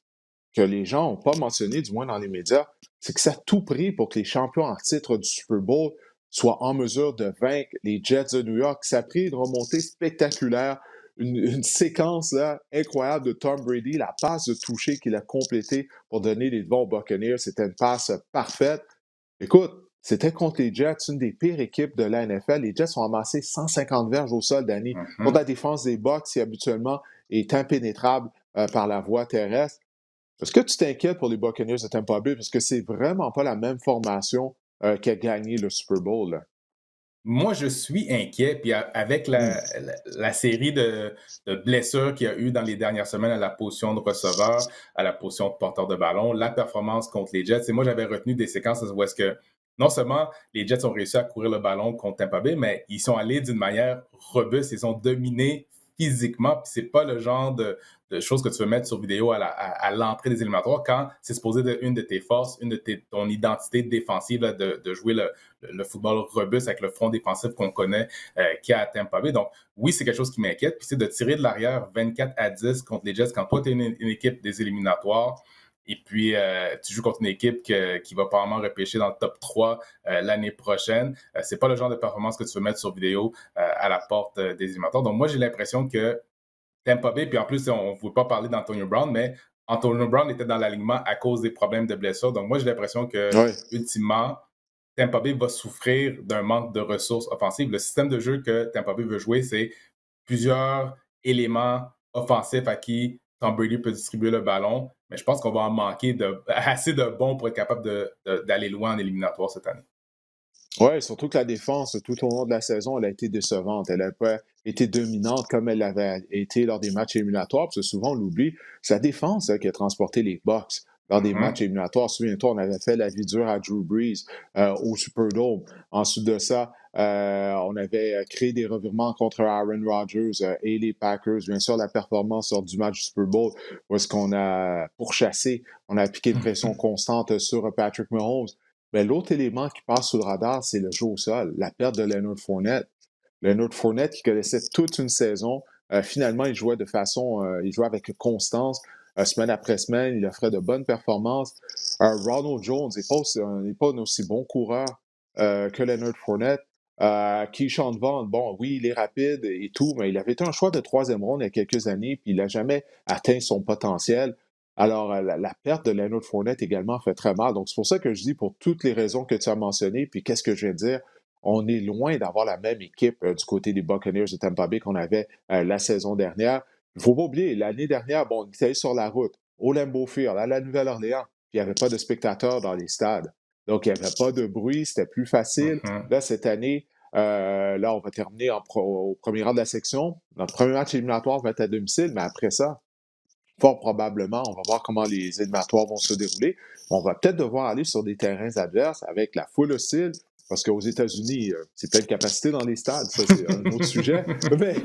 que les gens n'ont pas mentionné, du moins dans les médias, c'est que ça a tout pris pour que les champions en titre du Super Bowl soient en mesure de vaincre les Jets de New York. Ça a pris une remontée spectaculaire, une séquence là, incroyable de Tom Brady, la passe de toucher qu'il a complétée pour donner les devants aux Buccaneers. C'était une passe parfaite. Écoute, c'était contre les Jets, une des pires équipes de la NFL. Les Jets ont amassé 150 verges au sol, Danny, contre la défense des Bucs qui habituellement est impénétrable par la voie terrestre. Est-ce que tu t'inquiètes pour les Buccaneers de Tampa Bay? Parce que c'est vraiment pas la même formation qui a gagné le Super Bowl, là. Moi, je suis inquiet. Puis avec Hmm. la série de blessures qu'il y a eu dans les dernières semaines à la position de receveur, à la position de porteur de ballon, la performance contre les Jets. Et moi, j'avais retenu des séquences où est-ce que non seulement les Jets ont réussi à courir le ballon contre Tampa Bay, mais ils sont allés d'une manière robuste. Ils ont dominé physiquement. Puis c'est pas le genre de choses que tu veux mettre sur vidéo à l'entrée des éliminatoires quand c'est supposé être une de tes forces, ton identité défensive là, de jouer le football robuste avec le front défensif qu'on connaît qui a à Tampa Bay. Donc, oui, c'est quelque chose qui m'inquiète. Puis, c'est de tirer de l'arrière 24-10 contre les Jets quand toi, tu es une équipe des éliminatoires et puis tu joues contre une équipe qui va probablement repêcher dans le top 3 l'année prochaine. C'est pas le genre de performance que tu veux mettre sur vidéo à la porte des éliminatoires. Donc, moi, j'ai l'impression que Tampa Bay, puis en plus, on ne veut pas parler d'Antonio Brown, mais Antonio Brown était dans l'alignement à cause des problèmes de blessure. Donc, moi, j'ai l'impression que, Ouais. ultimement, Tampa Bay va souffrir d'un manque de ressources offensives. Le système de jeu que Tampa Bay veut jouer, c'est plusieurs éléments offensifs à qui Tom Brady peut distribuer le ballon, mais je pense qu'on va en manquer assez de bons pour être capable d'aller loin en éliminatoire cette année. Oui, surtout que la défense, tout au long de la saison, elle a été décevante. Elle n'a pas été dominante comme elle l'avait été lors des matchs éliminatoires, parce que souvent on l'oublie. C'est la défense qui a transporté les Bucks lors des matchs éliminatoires. Souviens-toi, on avait fait la vie dure à Drew Brees au Superdome. Ensuite de ça, on avait créé des revirements contre Aaron Rodgers et les Packers. Bien sûr, la performance lors du match du Super Bowl, où est-ce qu'on a pourchassé, on a appliqué une pression constante sur Patrick Mahomes. Mais l'autre élément qui passe sous le radar, c'est le jeu au sol, la perte de Leonard Fournette. Leonard Fournette, qui connaissait toute une saison, finalement, il jouait avec constance, semaine après semaine, il offrait de bonnes performances. Ronald Jones n'est pas un aussi bon coureur que Leonard Fournette. Keyshawn Vaughn, bon, oui, il est rapide et tout, mais il avait été un choix de troisième ronde il y a quelques années, puis il n'a jamais atteint son potentiel. Alors, la perte de Leonard Fournette également fait très mal. Donc, c'est pour ça que je dis, pour toutes les raisons que tu as mentionnées, puis qu'est-ce que je viens de dire, on est loin d'avoir la même équipe du côté des Buccaneers de Tampa Bay qu'on avait la saison dernière. Il ne faut pas oublier, l'année dernière, bon, on était allé sur la route, au Lambeau Field, à la Nouvelle-Orléans, puis il n'y avait pas de spectateurs dans les stades. Donc, il n'y avait pas de bruit, c'était plus facile. Mm-hmm. Là, cette année, Là, on va terminer au premier rang de la section. Notre premier match éliminatoire va être à domicile, mais après ça, fort probablement, on va voir comment les éliminatoires vont se dérouler. On va peut-être devoir aller sur des terrains adverses avec la foule hostile, parce qu'aux États-Unis, c'est plein de capacité dans les stades, ça c'est un autre sujet. Mais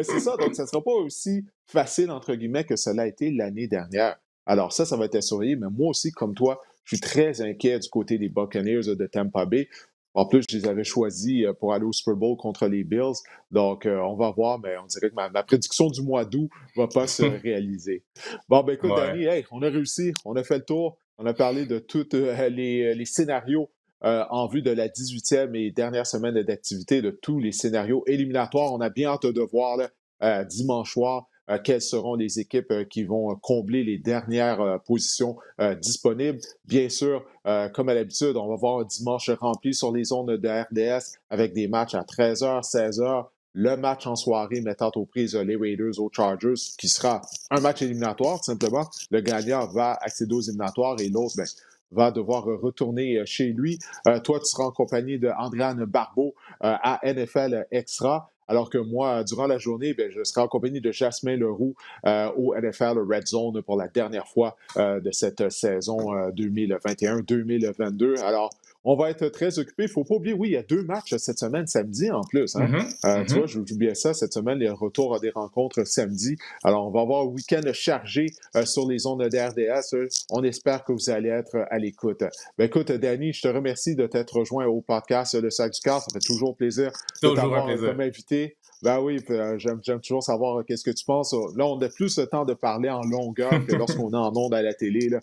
c'est ça, donc ça ne sera pas aussi facile, entre guillemets, que cela a été l'année dernière. Alors ça va être à surveiller, mais moi aussi, comme toi, je suis très inquiet du côté des Buccaneers de Tampa Bay. En plus, je les avais choisis pour aller au Super Bowl contre les Bills. Donc, on va voir, mais on dirait que ma prédiction du mois d'août ne va pas se réaliser. Bon, ben écoute, Ouais. Danny, hey, on a réussi, on a fait le tour. On a parlé de tous les scénarios en vue de la 18e et dernière semaine d'activité, de tous les scénarios éliminatoires. On a bien hâte de voir là, dimanche soir quelles seront les équipes qui vont combler les dernières positions disponibles. Bien sûr, comme à l'habitude, on va voir un dimanche rempli sur les ondes de RDS avec des matchs à 13h, 16h. Le match en soirée mettant aux prises les Raiders aux Chargers, qui sera un match éliminatoire, tout simplement. Le gagnant va accéder aux éliminatoires et l'autre, ben, va devoir retourner chez lui. Toi, tu seras en compagnie de Andréane Barbeau à NFL Extra. Alors que moi, durant la journée, bien, je serai en compagnie de Jasmin Leroux au NFL Red Zone pour la dernière fois de cette saison 2021-2022. Alors, on va être très occupés. Il ne faut pas oublier, oui, il y a 2 matchs cette semaine, samedi en plus. Hein? Tu vois, j'oubliais ça. Cette semaine, les retours à des rencontres samedi. Alors, on va avoir un week-end chargé sur les ondes de RDS. On espère que vous allez être à l'écoute. Ben, écoute, Danny, je te remercie de t'être rejoint au podcast Le Sac du Cœur. Ça fait toujours plaisir de Toujours un t'avoir plaisir. comme invité. Ben oui, j'aime toujours savoir qu'est-ce que tu penses. Là, on a plus le temps de parler en longueur que lorsqu'on est en ondes à la télé là,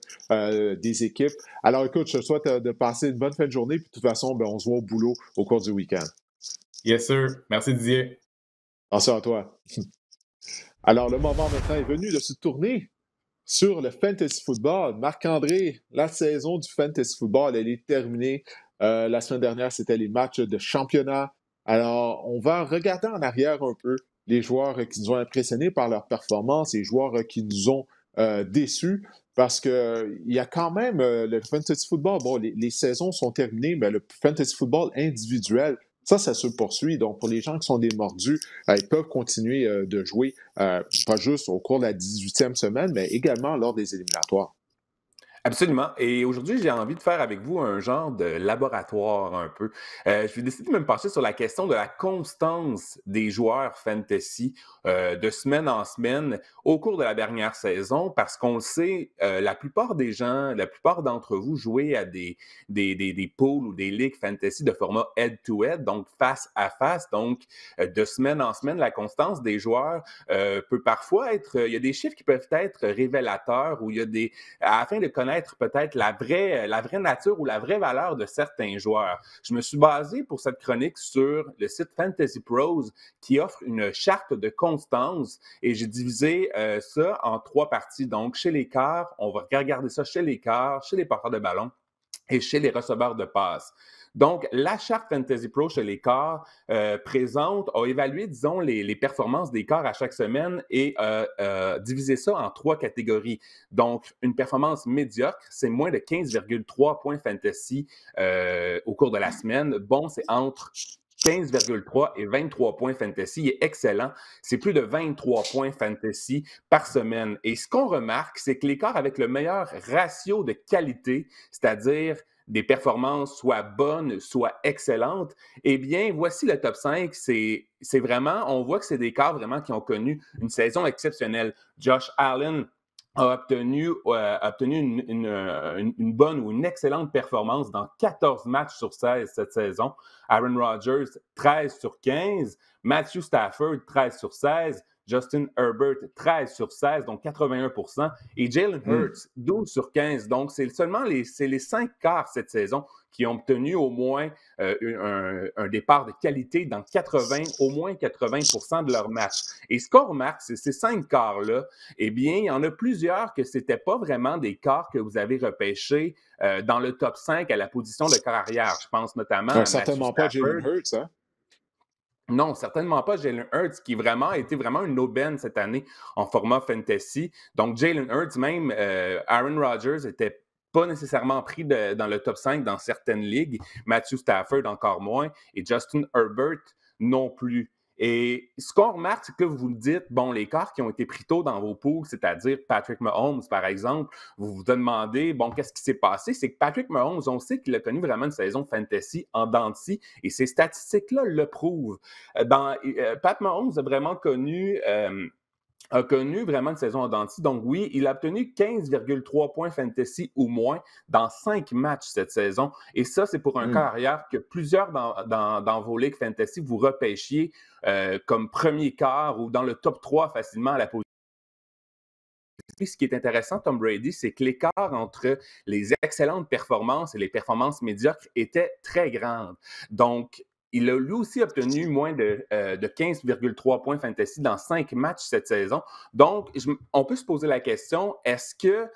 des équipes. Alors écoute, je te souhaite de passer une bonne fin de journée. Puis de toute façon, ben, on se voit au boulot au cours du week-end. Yes, sir. Merci, Didier. Attention à toi. Alors, le moment maintenant est venu de se tourner sur le fantasy football. Marc-André, la saison du fantasy football, elle est terminée. La semaine dernière, c'était les matchs de championnat. Alors, on va regarder en arrière un peu les joueurs qui nous ont impressionnés par leur performance, les joueurs qui nous ont déçus, parce qu'il y a quand même le fantasy football. Bon, les saisons sont terminées, mais le fantasy football individuel, ça se poursuit. Donc, pour les gens qui sont des mordus, ils peuvent continuer de jouer, pas juste au cours de la 18e semaine, mais également lors des éliminatoires. Absolument. Et aujourd'hui, j'ai envie de faire avec vous un genre de laboratoire un peu. Je vais décider de me pencher sur la question de la constance des joueurs fantasy de semaine en semaine au cours de la dernière saison, parce qu'on le sait, la plupart des gens, la plupart d'entre vous jouez à des pools ou des ligues fantasy de format head-to-head, donc face à face. Donc, de semaine en semaine, la constance des joueurs peut parfois être... il y a des chiffres qui peuvent être révélateurs ou il y a des... afin de connaître peut-être la vraie nature ou la vraie valeur de certains joueurs. Je me suis basé pour cette chronique sur le site Fantasy Pros qui offre une charte de constance et j'ai divisé ça en 3 parties. Donc, chez les quarts, on va regarder ça chez les quarts, chez les porteurs de ballon et chez les receveurs de passes. Donc, la charte Fantasy Pro chez les corps a évalué, disons, les performances des corps à chaque semaine et divisé ça en 3 catégories. Donc, une performance médiocre, c'est moins de 15,3 points fantasy au cours de la semaine. Bon, c'est entre 15,3 et 23 points fantasy. Il est excellent. C'est plus de 23 points fantasy par semaine. Et ce qu'on remarque, c'est que les corps avec le meilleur ratio de qualité, c'est-à-dire des performances soit bonnes, soit excellentes, eh bien, voici le top 5. C'est vraiment, on voit que c'est des corps vraiment qui ont connu une saison exceptionnelle. Josh Allen a obtenu une bonne ou une excellente performance dans 14 matchs sur 16 cette saison. Aaron Rodgers, 13 sur 15. Matthew Stafford, 13 sur 16. Justin Herbert, 13 sur 16, donc 81%. Et Jalen Hurts, 12 sur 15. Donc, c'est seulement les 5 quarts cette saison qui ont obtenu au moins un départ de qualité dans au moins 80% de leurs matchs. Et ce qu'on remarque, c'est ces 5 quarts-là, eh bien, il y en a plusieurs que ce n'étaient pas vraiment des quarts que vous avez repêchés dans le top 5 à la position de quart arrière. Je pense notamment à Certainement pas Jalen Hurts, hein? Non, certainement pas Jalen Hurts, qui a été vraiment une aubaine cette année en format fantasy. Donc, Jalen Hurts, même Aaron Rodgers était pas nécessairement pris dans le top 5 dans certaines ligues. Matthew Stafford encore moins et Justin Herbert non plus. Et ce qu'on remarque, c'est que vous le dites, bon, les cartes qui ont été pris tôt dans vos poules, c'est-à-dire Patrick Mahomes, par exemple, vous vous demandez, bon, qu'est-ce qui s'est passé? C'est que Patrick Mahomes, on sait qu'il a connu vraiment une saison fantasy en dents de scie, et ces statistiques-là le prouvent. Pat Mahomes a vraiment connu vraiment une saison en dents de scie. Donc oui, il a obtenu 15,3 points fantasy ou moins dans 5 matchs cette saison. Et ça, c'est pour un carrière que plusieurs dans vos ligues fantasy, vous repêchiez comme premier quart ou dans le top 3 facilement à la position. Ce qui est intéressant, Tom Brady, c'est que l'écart entre les excellentes performances et les performances médiocres était très grand. Donc, il a lui aussi obtenu moins de 15,3 points fantasy dans 5 matchs cette saison. Donc, on peut se poser la question, est-ce que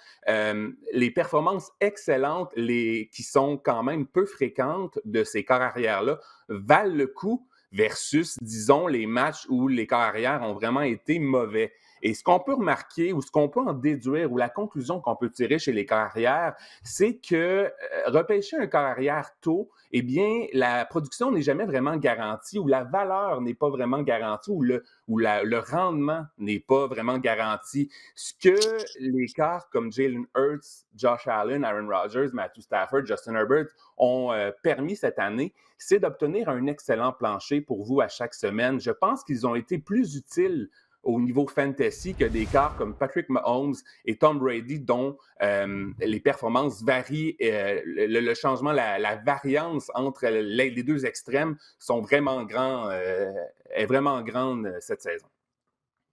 les performances excellentes, qui sont quand même peu fréquentes de ces corps arrière-là, valent le coup versus, disons, les matchs où les corps arrière ont vraiment été mauvais? Et ce qu'on peut remarquer ou ce qu'on peut en déduire ou la conclusion qu'on peut tirer chez les corps arrière, c'est que repêcher un corps arrière tôt, eh bien, la production n'est jamais vraiment garantie ou la valeur n'est pas vraiment garantie ou le rendement n'est pas vraiment garanti. Ce que les corps comme Jalen Hurts, Josh Allen, Aaron Rodgers, Matthew Stafford, Justin Herbert ont permis cette année, c'est d'obtenir un excellent plancher pour vous à chaque semaine. Je pense qu'ils ont été plus utiles au niveau fantasy que des quarts comme Patrick Mahomes et Tom Brady, dont les performances varient, le changement, la variance entre les deux extrêmes sont vraiment est vraiment grande cette saison.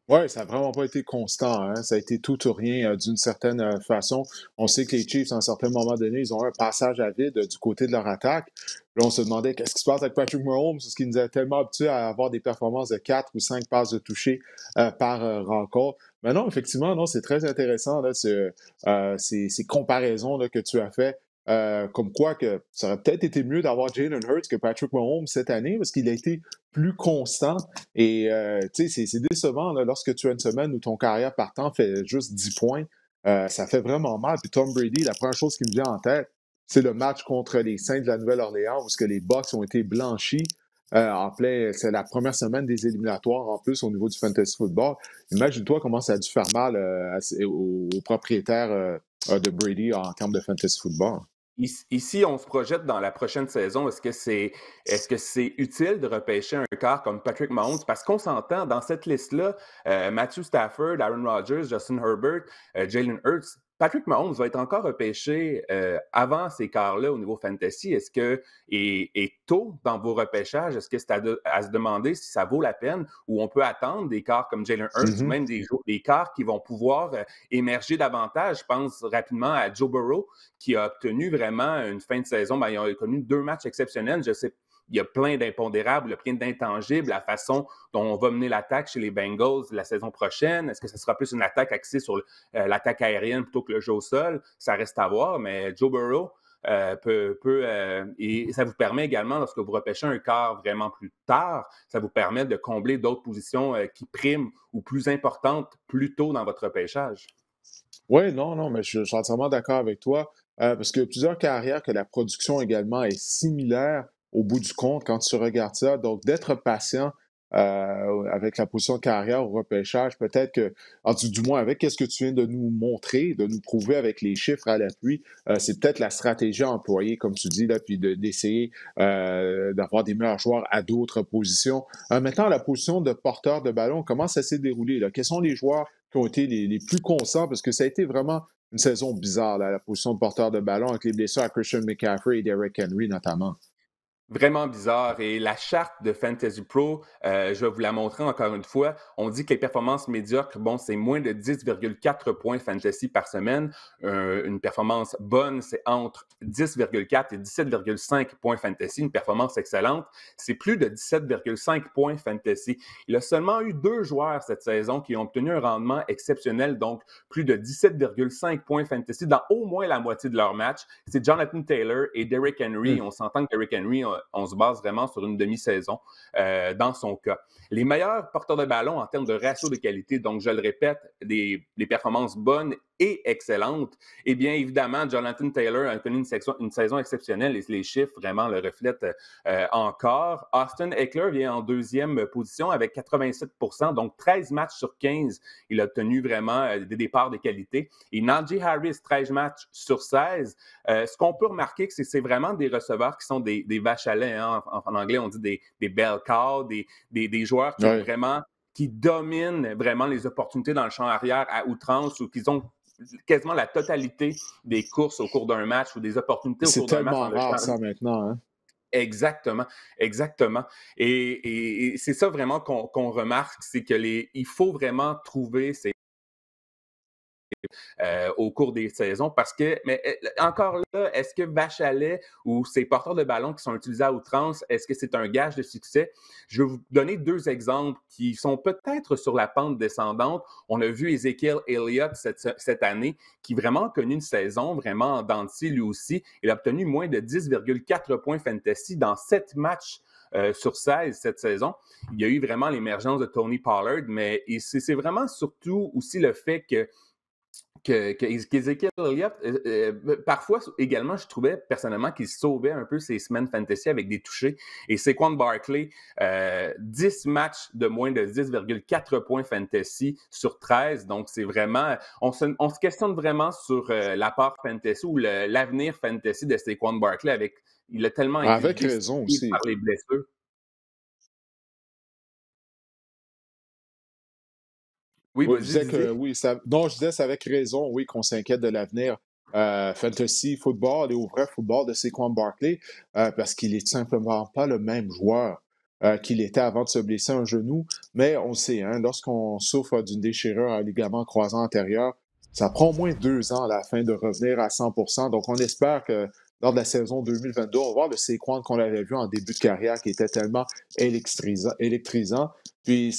Oui, ça n'a vraiment pas été constant, hein. Ça a été tout ou rien d'une certaine façon. On sait que les Chiefs, à un certain moment donné, ils ont eu un passage à vide du côté de leur attaque. Là, on se demandait qu'est-ce qui se passe avec Patrick Mahomes, parce qu'il nous a tellement habitués à avoir des performances de 4 ou 5 passes de toucher par rencontre. Mais non, effectivement, non, c'est très intéressant, là, ces comparaisons là, que tu as fait. Comme quoi que ça aurait peut-être été mieux d'avoir Jalen Hurts que Patrick Mahomes cette année, parce qu'il a été plus constant. Et tu sais, c'est décevant là, lorsque tu as une semaine où ton carrière partant fait juste 10 points. Ça fait vraiment mal. Puis Tom Brady, la première chose qui me vient en tête, c'est le match contre les Saints de la Nouvelle-Orléans, où que les Bucks ont été blanchis. C'est la première semaine des éliminatoires en plus au niveau du fantasy football. Imagine-toi comment ça a dû faire mal aux propriétaires de Brady en termes de fantasy football. Ici, on se projette dans la prochaine saison. Est-ce que c'est utile de repêcher un quart comme Patrick Mahomes? Parce qu'on s'entend, dans cette liste-là, Matthew Stafford, Aaron Rodgers, Justin Herbert, Jalen Hurts, Patrick Mahomes va être encore repêché avant ces quarts-là au niveau fantasy. Est-ce que, et tôt dans vos repêchages, est-ce que c'est à se demander si ça vaut la peine ou on peut attendre des quarts comme Jalen Hurts ou même des quarts qui vont pouvoir émerger davantage? Je pense rapidement à Joe Burrow qui a obtenu vraiment une fin de saison. Il a connu 2 matchs exceptionnels. Je sais, il y a plein d'impondérables, il y a plein d'intangibles. La façon dont on va mener l'attaque chez les Bengals la saison prochaine, est-ce que ce sera plus une attaque axée sur l'attaque aérienne plutôt que le jeu au sol? Ça reste à voir, mais Joe Burrow et ça vous permet également, lorsque vous repêchez un quart vraiment plus tard, ça vous permet de combler d'autres positions qui priment ou plus importantes plus tôt dans votre repêchage. Oui, non, mais je suis entièrement d'accord avec toi. Parce qu'il y a plusieurs carrières que la production également est similaire au bout du compte quand tu regardes ça. Donc, d'être patient avec la position de carrière au repêchage, peut-être que, du moins avec ce que tu viens de nous montrer, de nous prouver avec les chiffres à l'appui, c'est peut-être la stratégie à employer, comme tu dis, là, puis d'essayer d'avoir des meilleurs joueurs à d'autres positions. Maintenant, la position de porteur de ballon, comment ça s'est déroulé, là? Quels sont les joueurs qui ont été les plus constants? Parce que ça a été vraiment une saison bizarre, là, la position de porteur de ballon, avec les blessures à Christian McCaffrey et Derrick Henry notamment. Vraiment bizarre. Et la charte de Fantasy Pro, je vais vous la montrer encore une fois. On dit que les performances médiocres, bon, c'est moins de 10,4 points fantasy par semaine. Une performance bonne, c'est entre 10,4 et 17,5 points fantasy. Une performance excellente, c'est plus de 17,5 points fantasy. Il a seulement eu 2 joueurs cette saison qui ont obtenu un rendement exceptionnel, donc plus de 17,5 points fantasy dans au moins la moitié de leur match. C'est Jonathan Taylor et Derrick Henry. On s'entend que Derrick Henry, on se base vraiment sur une demi-saison dans son cas. Les meilleurs porteurs de ballon en termes de ratio de qualité, donc je le répète, des performances bonnes est excellente. Et bien évidemment, Jonathan Taylor a connu une saison exceptionnelle et les chiffres vraiment le reflètent encore. Austin Ekeler vient en deuxième position avec 87%, donc 13 matchs sur 15. Il a obtenu vraiment des départs de qualité. Et Najee Harris, 13 matchs sur 16. Ce qu'on peut remarquer, c'est que c'est vraiment des receveurs qui sont des vaches à lait. Hein. En anglais, on dit des bell cows, des joueurs qui ont vraiment qui dominent vraiment les opportunités dans le champ arrière à outrance ou qui ont quasiment la totalité des courses au cours d'un match ou des opportunités au cours d'un match. C'est tellement rare ça maintenant. Hein? Exactement, exactement. Et c'est ça vraiment qu'on remarque, c'est il faut vraiment trouver ces au cours des saisons parce que, mais encore là, est-ce que vache à lait ou ces porteurs de ballon qui sont utilisés à outrance, est-ce que c'est un gage de succès? Je vais vous donner deux exemples qui sont peut-être sur la pente descendante. On a vu Ezekiel Elliott cette année qui vraiment a connu une saison vraiment en dents de scie lui aussi. Il a obtenu moins de 10,4 points fantasy dans 7 matchs sur 16 cette saison. Il y a eu vraiment l'émergence de Tony Pollard, mais c'est vraiment surtout aussi le fait qu'Ezekiel Elliott, parfois également, je trouvais personnellement qu'il sauvait un peu ses semaines fantasy avec des touchés. Et Saquon Barkley, 10 matchs de moins de 10,4 points fantasy sur 13. Donc, c'est vraiment... On se questionne vraiment sur la part fantasy ou l'avenir fantasy de Saquon Barkley. Il a tellement été avec raison aussi. par les blessures. Oui, je disais que oui, je disais c'est avec raison, oui, qu'on s'inquiète de l'avenir fantasy football et au vrai football de Saquon Barkley, parce qu'il est simplement pas le même joueur qu'il était avant de se blesser un genou. Mais on sait, hein, lorsqu'on souffre d'une déchirure à ligament croisant antérieur, ça prend au moins 2 ans à la fin de revenir à 100%. Donc, on espère que lors de la saison 2022, on va voir le Saquon qu'on avait vu en début de carrière qui était tellement électrisant. Puis,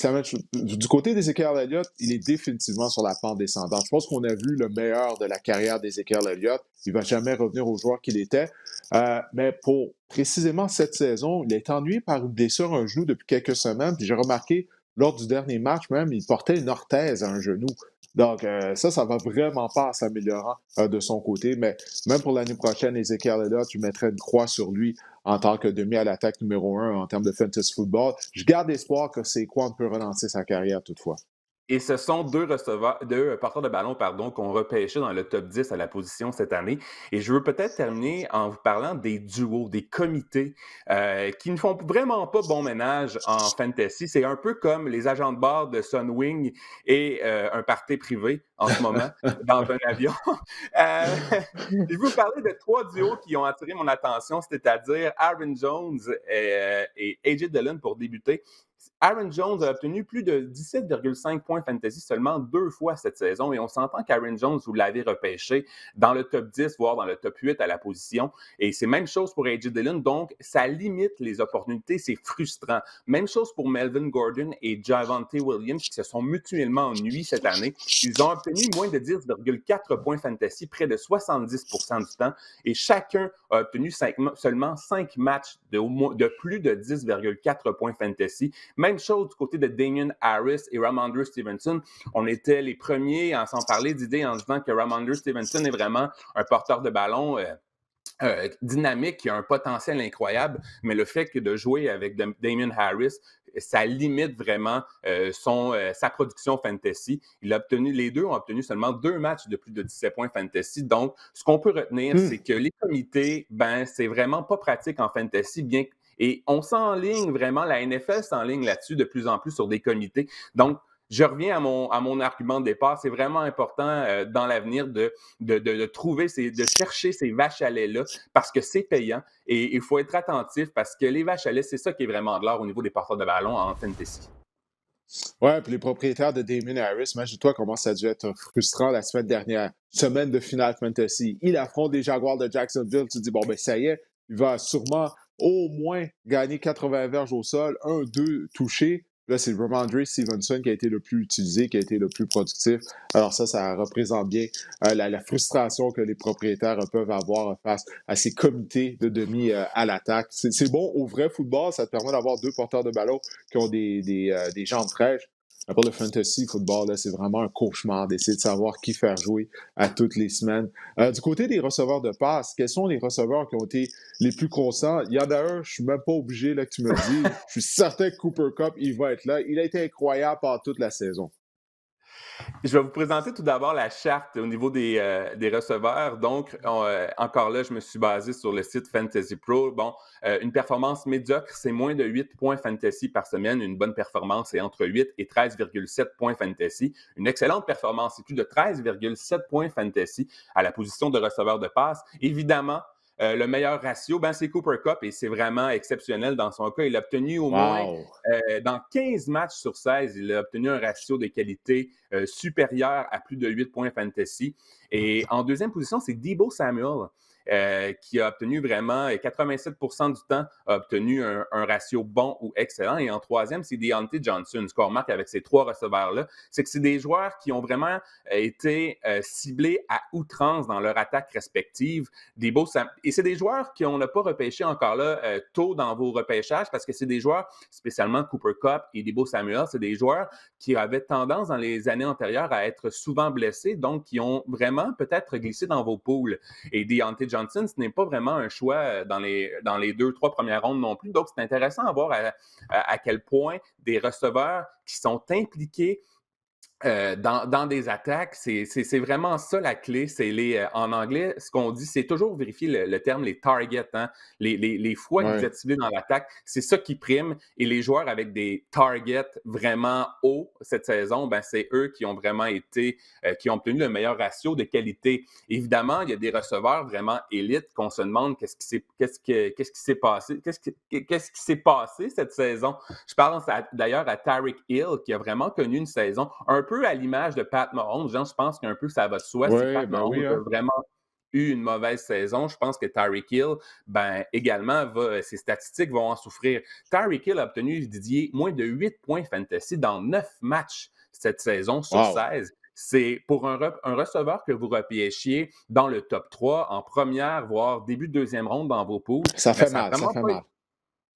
du côté d'Ezekiel Elliott, il est définitivement sur la pente descendante. Je pense qu'on a vu le meilleur de la carrière d'Ezekiel Elliott. Il ne va jamais revenir au joueur qu'il était. Mais pour précisément cette saison, il a été ennuyé par une blessure à un genou depuis quelques semaines. Puis j'ai remarqué, lors du dernier match même, il portait une orthèse à un genou. Donc, ça va vraiment pas en s'améliorant de son côté. Mais même pour l'année prochaine, Ezekiel Elliott, je mettrais une croix sur lui en tant que demi à l'attaque numéro 1 en termes de fantasy football. Je garde espoir que Saquon peut relancer sa carrière toutefois. Et ce sont deux porteurs de ballon, qu'on repêchait dans le top 10 à la position cette année. Et je veux peut-être terminer en vous parlant des duos, des comités qui ne font vraiment pas bon ménage en fantasy. C'est un peu comme les agents de bord de Sunwing et un party privé en ce moment dans un avion. Je vais vous parler de 3 duos qui ont attiré mon attention, c'est-à-dire Aaron Jones et AJ Dillon pour débuter. Aaron Jones a obtenu plus de 17,5 points fantasy seulement 2 fois cette saison et on s'entend qu'Aaron Jones, vous l'avez repêché dans le top 10, voire dans le top 8 à la position. Et c'est même chose pour AJ Dillon, donc ça limite les opportunités, c'est frustrant. Même chose pour Melvin Gordon et Javonte Williams qui se sont mutuellement ennuis cette année. Ils ont obtenu moins de 10,4 points fantasy, près de 70% du temps et chacun a obtenu seulement 5 matchs de plus de 10,4 points fantasy. Même chose du côté de Damien Harris et Ramondre Stevenson. On était les premiers à s'en parler d'idées en disant que Ramondre Stevenson est vraiment un porteur de ballon dynamique, qui a un potentiel incroyable, mais le fait que de jouer avec Damien Harris, ça limite vraiment sa production fantasy. Les deux ont obtenu seulement 2 matchs de plus de 17 points fantasy. Donc, ce qu'on peut retenir, c'est que les comités, c'est vraiment pas pratique en fantasy, et on s'enligne vraiment, la NFL s'enligne là-dessus de plus en plus sur des comités. Donc, je reviens à mon argument de départ. C'est vraiment important dans l'avenir de trouver, de chercher ces vaches à lait-là parce que c'est payant et il faut être attentif parce que les vaches à lait, c'est ça qui est vraiment de l'or au niveau des porteurs de ballon en fantasy. Ouais, puis les propriétaires de Damien Harris, imagine-toi comment ça a dû être frustrant la semaine dernière. Semaine de finale fantasy. Il affronte les Jaguars de Jacksonville. Tu te dis, bon, ben ça y est, il va sûrement au moins gagner 80 verges au sol, 1-2 touchés. Là, c'est Ramondre Stevenson qui a été le plus utilisé, qui a été le plus productif. Alors ça représente bien la frustration que les propriétaires peuvent avoir face à ces comités de demi à l'attaque. C'est bon au vrai football, ça te permet d'avoir 2 porteurs de ballon qui ont des jambes fraîches. Pour le fantasy football, là, c'est vraiment un cauchemar d'essayer de savoir qui faire jouer à toutes les semaines. Du côté des receveurs de passe, quels sont les receveurs qui ont été les plus constants? Il y en a un, je suis même pas obligé là, que tu me le dis. Je suis certain que Cooper Kupp, il va être là. Il a été incroyable pendant toute la saison. Je vais vous présenter tout d'abord la charte au niveau des receveurs. Donc, encore là, je me suis basé sur le site Fantasy Pro. Bon, une performance médiocre, c'est moins de 8 points fantasy par semaine. Une bonne performance, c'est entre 8 et 13,7 points fantasy. Une excellente performance, c'est plus de 13,7 points fantasy à la position de receveur de passe. Évidemment, le meilleur ratio, c'est Cooper Kupp et c'est vraiment exceptionnel dans son cas. Il a obtenu au moins, dans 15 matchs sur 16, il a obtenu un ratio de qualité supérieur à plus de 8 points fantasy. Et en deuxième position, c'est Deebo Samuel. Qui a obtenu vraiment 87% du temps, a obtenu un ratio bon ou excellent. Et en troisième, c'est Deontay Johnson. Ce qu'on remarque avec ces trois receveurs-là, c'est que c'est des joueurs qui ont vraiment été ciblés à outrance dans leur attaque respective. Et c'est des joueurs qu'on n'a pas repêchés encore là tôt dans vos repêchages parce que c'est des joueurs, spécialement Cooper Kupp et Deebo Samuel, c'est des joueurs qui avaient tendance dans les années antérieures à être souvent blessés, donc qui ont vraiment peut-être glissé dans vos poules. Et Deontay Johnson, ce n'est pas vraiment un choix dans les 2-3 premières rondes non plus. Donc, c'est intéressant à voir à quel point des receveurs qui sont impliqués dans des attaques, c'est vraiment ça la clé. En anglais, ce qu'on dit, c'est toujours vérifier le terme, les targets, hein? les fois que vous êtes ciblé dans l'attaque. C'est ça qui prime. Et les joueurs avec des targets vraiment hauts cette saison, c'est eux qui ont vraiment été, qui ont obtenu le meilleur ratio de qualité. Évidemment, il y a des receveurs vraiment élites qu'on se demande qu'est-ce qui s'est passé cette saison. Je pense d'ailleurs à Tyreek Hill qui a vraiment connu une saison un peu à l'image de Pat Mahomes. Je pense qu'un peu ça va de soi. Si Pat Mahomes a vraiment eu une mauvaise saison, je pense que Tyreek Hill, également, ses statistiques vont en souffrir. Tyreek Hill a obtenu, Didier, moins de 8 points fantasy dans 9 matchs cette saison sur 16. C'est pour un receveur que vous repêchiez dans le top 3, en première, voire début de deuxième ronde dans vos poules. Ça fait mal.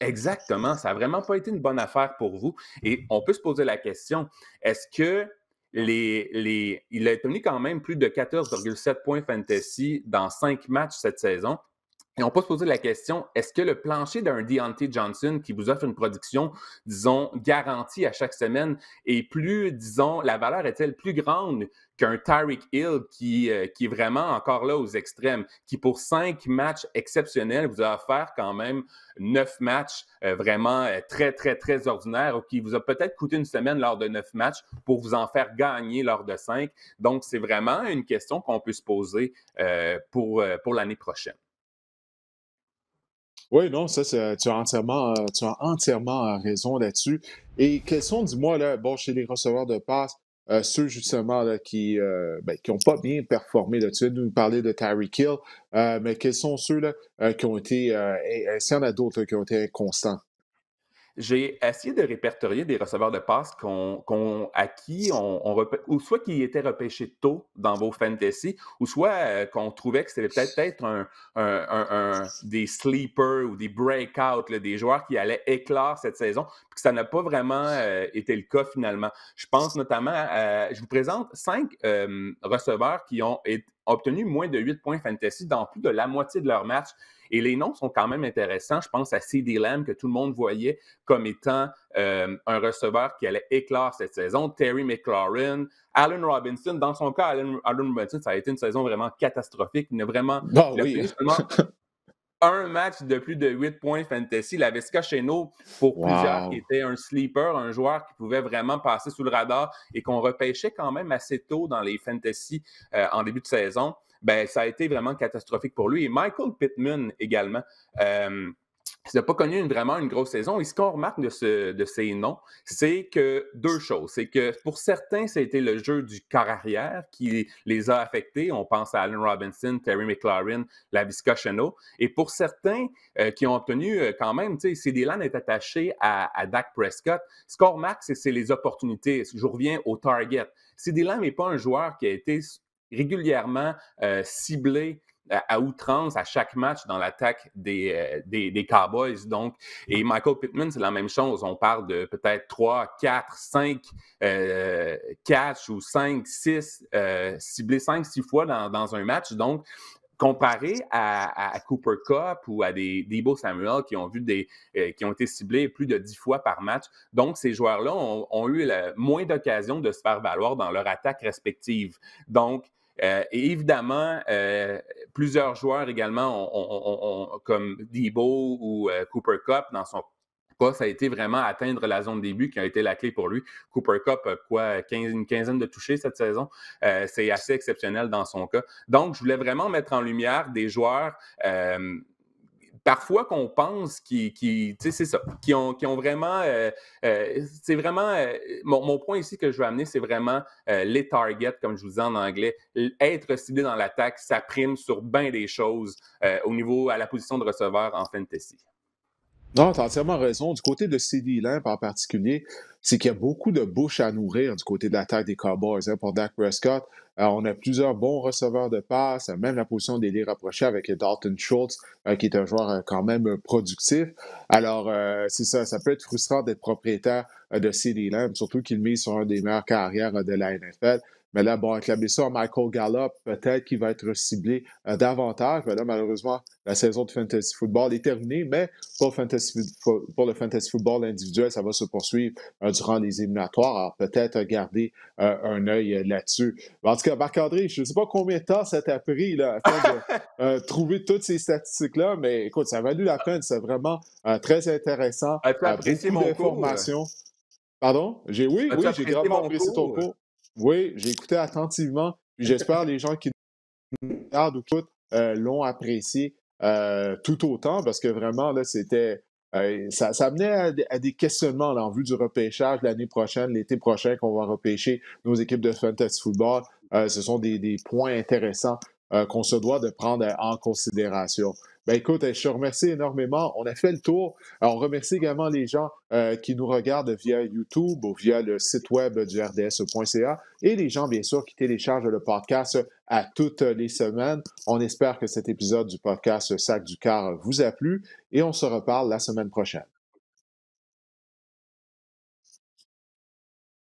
Exactement. Ça n'a vraiment pas été une bonne affaire pour vous. Et on peut se poser la question, est-ce que il a obtenu quand même plus de 14,7 points fantasy dans 5 matchs cette saison. Et on peut se poser la question, est-ce que le plancher d'un Deontay Johnson qui vous offre une production, disons, garantie à chaque semaine est plus, disons, la valeur est-elle plus grande qu'un Tyreek Hill qui est vraiment encore là aux extrêmes, qui pour 5 matchs exceptionnels vous a offert quand même 9 matchs vraiment très, très, très ordinaires, ou qui vous a peut-être coûté une semaine lors de 9 matchs pour vous en faire gagner lors de 5. Donc, c'est vraiment une question qu'on peut se poser pour l'année prochaine. Oui, non, ça, tu as entièrement raison là-dessus. Et quels sont, dis-moi, là, chez les receveurs de passe, ceux justement là, qui n'ont pas bien performé, là, tu viens de nous parler de Tyreek Hill, mais quels sont ceux là, qui ont été, s'il y en a d'autres là, qui ont été inconstants? J'ai essayé de répertorier des receveurs de passe à qui ou soit qui étaient repêchés tôt dans vos fantasy, ou soit qu'on trouvait que c'était peut-être des sleepers ou des breakouts, là, des joueurs qui allaient éclore cette saison, puis que ça n'a pas vraiment été le cas finalement. Je pense notamment je vous présente 5 receveurs qui ont obtenu moins de 8 points fantasy dans plus de la moitié de leurs matchs. Et les noms sont quand même intéressants. Je pense à CeeDee Lamb, que tout le monde voyait comme étant un receveur qui allait éclore cette saison. Terry McLaurin, Allen Robinson. Dans son cas, Allen Robinson, ça a été une saison vraiment catastrophique. Il a obtenu seulement un match de plus de 8 points fantasy. La Vesca Cheno, pour plusieurs, qui était un sleeper, un joueur qui pouvait vraiment passer sous le radar et qu'on repêchait quand même assez tôt dans les fantasy en début de saison. Ça a été vraiment catastrophique pour lui. Et Michael Pittman également. Il n'a pas connu vraiment une grosse saison. Et ce qu'on remarque de ces noms, c'est que deux choses. C'est que pour certains, ça a été le jeu du corps arrière qui les a affectés. On pense à Allen Robinson, Terry McLaurin, Laviska Shenault. Et pour certains qui ont obtenu quand même, tu sais, CeeDee Lamb est attaché à Dak Prescott. Ce qu'on remarque, c'est les opportunités. Je reviens au target. CeeDee Lamb n'est pas un joueur qui a été régulièrement ciblé à outrance à chaque match dans l'attaque des Cowboys. Donc, et Michael Pittman, c'est la même chose. On parle de peut-être 3, 4, 5 catch ou 5, 6, ciblés 5, 6 fois dans un match. Donc, comparé à Cooper Kupp ou à des Deebo Samuel qui ont été ciblés plus de 10 fois par match. Donc, ces joueurs-là ont eu moins d'occasions de se faire valoir dans leur attaque respective. Donc, et évidemment, plusieurs joueurs également comme Deebo ou Cooper Kupp dans son cas, ça a été vraiment atteindre la zone début qui a été la clé pour lui. Cooper Kupp a une quinzaine de touchés cette saison. C'est assez exceptionnel dans son cas. Donc, je voulais vraiment mettre en lumière des joueurs parfois qu'on pense qui ont vraiment... c'est vraiment... mon point ici que je veux amener, c'est vraiment les targets, comme je vous dis en anglais. Être ciblé dans l'attaque, ça prime sur bien des choses au niveau à la position de receveur en fantasy. Non, tu as entièrement raison. Du côté de CeeDee Lamb en particulier, c'est qu'il y a beaucoup de bouches à nourrir du côté de l'attaque des Cowboys. Pour Dak Prescott, on a plusieurs bons receveurs de passe, même la position d'ailier rapproché avec Dalton Schultz, qui est un joueur quand même productif. Alors, c'est ça, ça peut être frustrant d'être propriétaire de CeeDee Lamb, surtout qu'il mise sur un des meilleurs carrières de la NFL. Mais là, bon, avec la blessure à Michael Gallup, peut-être qu'il va être ciblé davantage. Mais là, malheureusement, la saison de Fantasy Football est terminée, mais pour le Fantasy Football individuel, ça va se poursuivre durant les éliminatoires. Alors, peut-être garder un œil là-dessus. En tout cas, Marc-André, je ne sais pas combien de temps ça t'a pris là, afin de trouver toutes ces statistiques-là, mais écoute, ça a valu la peine. C'est vraiment très intéressant. As-tu apprécié beaucoup mon d'informations. Pardon? Oui, j'ai grandement apprécié ton cours. Oui, j'ai écouté attentivement. Puis j'espère les gens qui nous regardent ou écoutent l'ont apprécié tout autant parce que vraiment, là, c'était. Ça amenait à des questionnements là, en vue du repêchage l'année prochaine, l'été prochain, qu'on va repêcher nos équipes de Fantasy Football. Ce sont des points intéressants qu'on se doit de prendre en considération. Ben écoute, je te remercie énormément. On a fait le tour. Alors, on remercie également les gens qui nous regardent via YouTube ou via le site web du rds.ca et les gens, bien sûr, qui téléchargent le podcast à toutes les semaines. On espère que cet épisode du podcast Sac du Cœur vous a plu et on se reparle la semaine prochaine.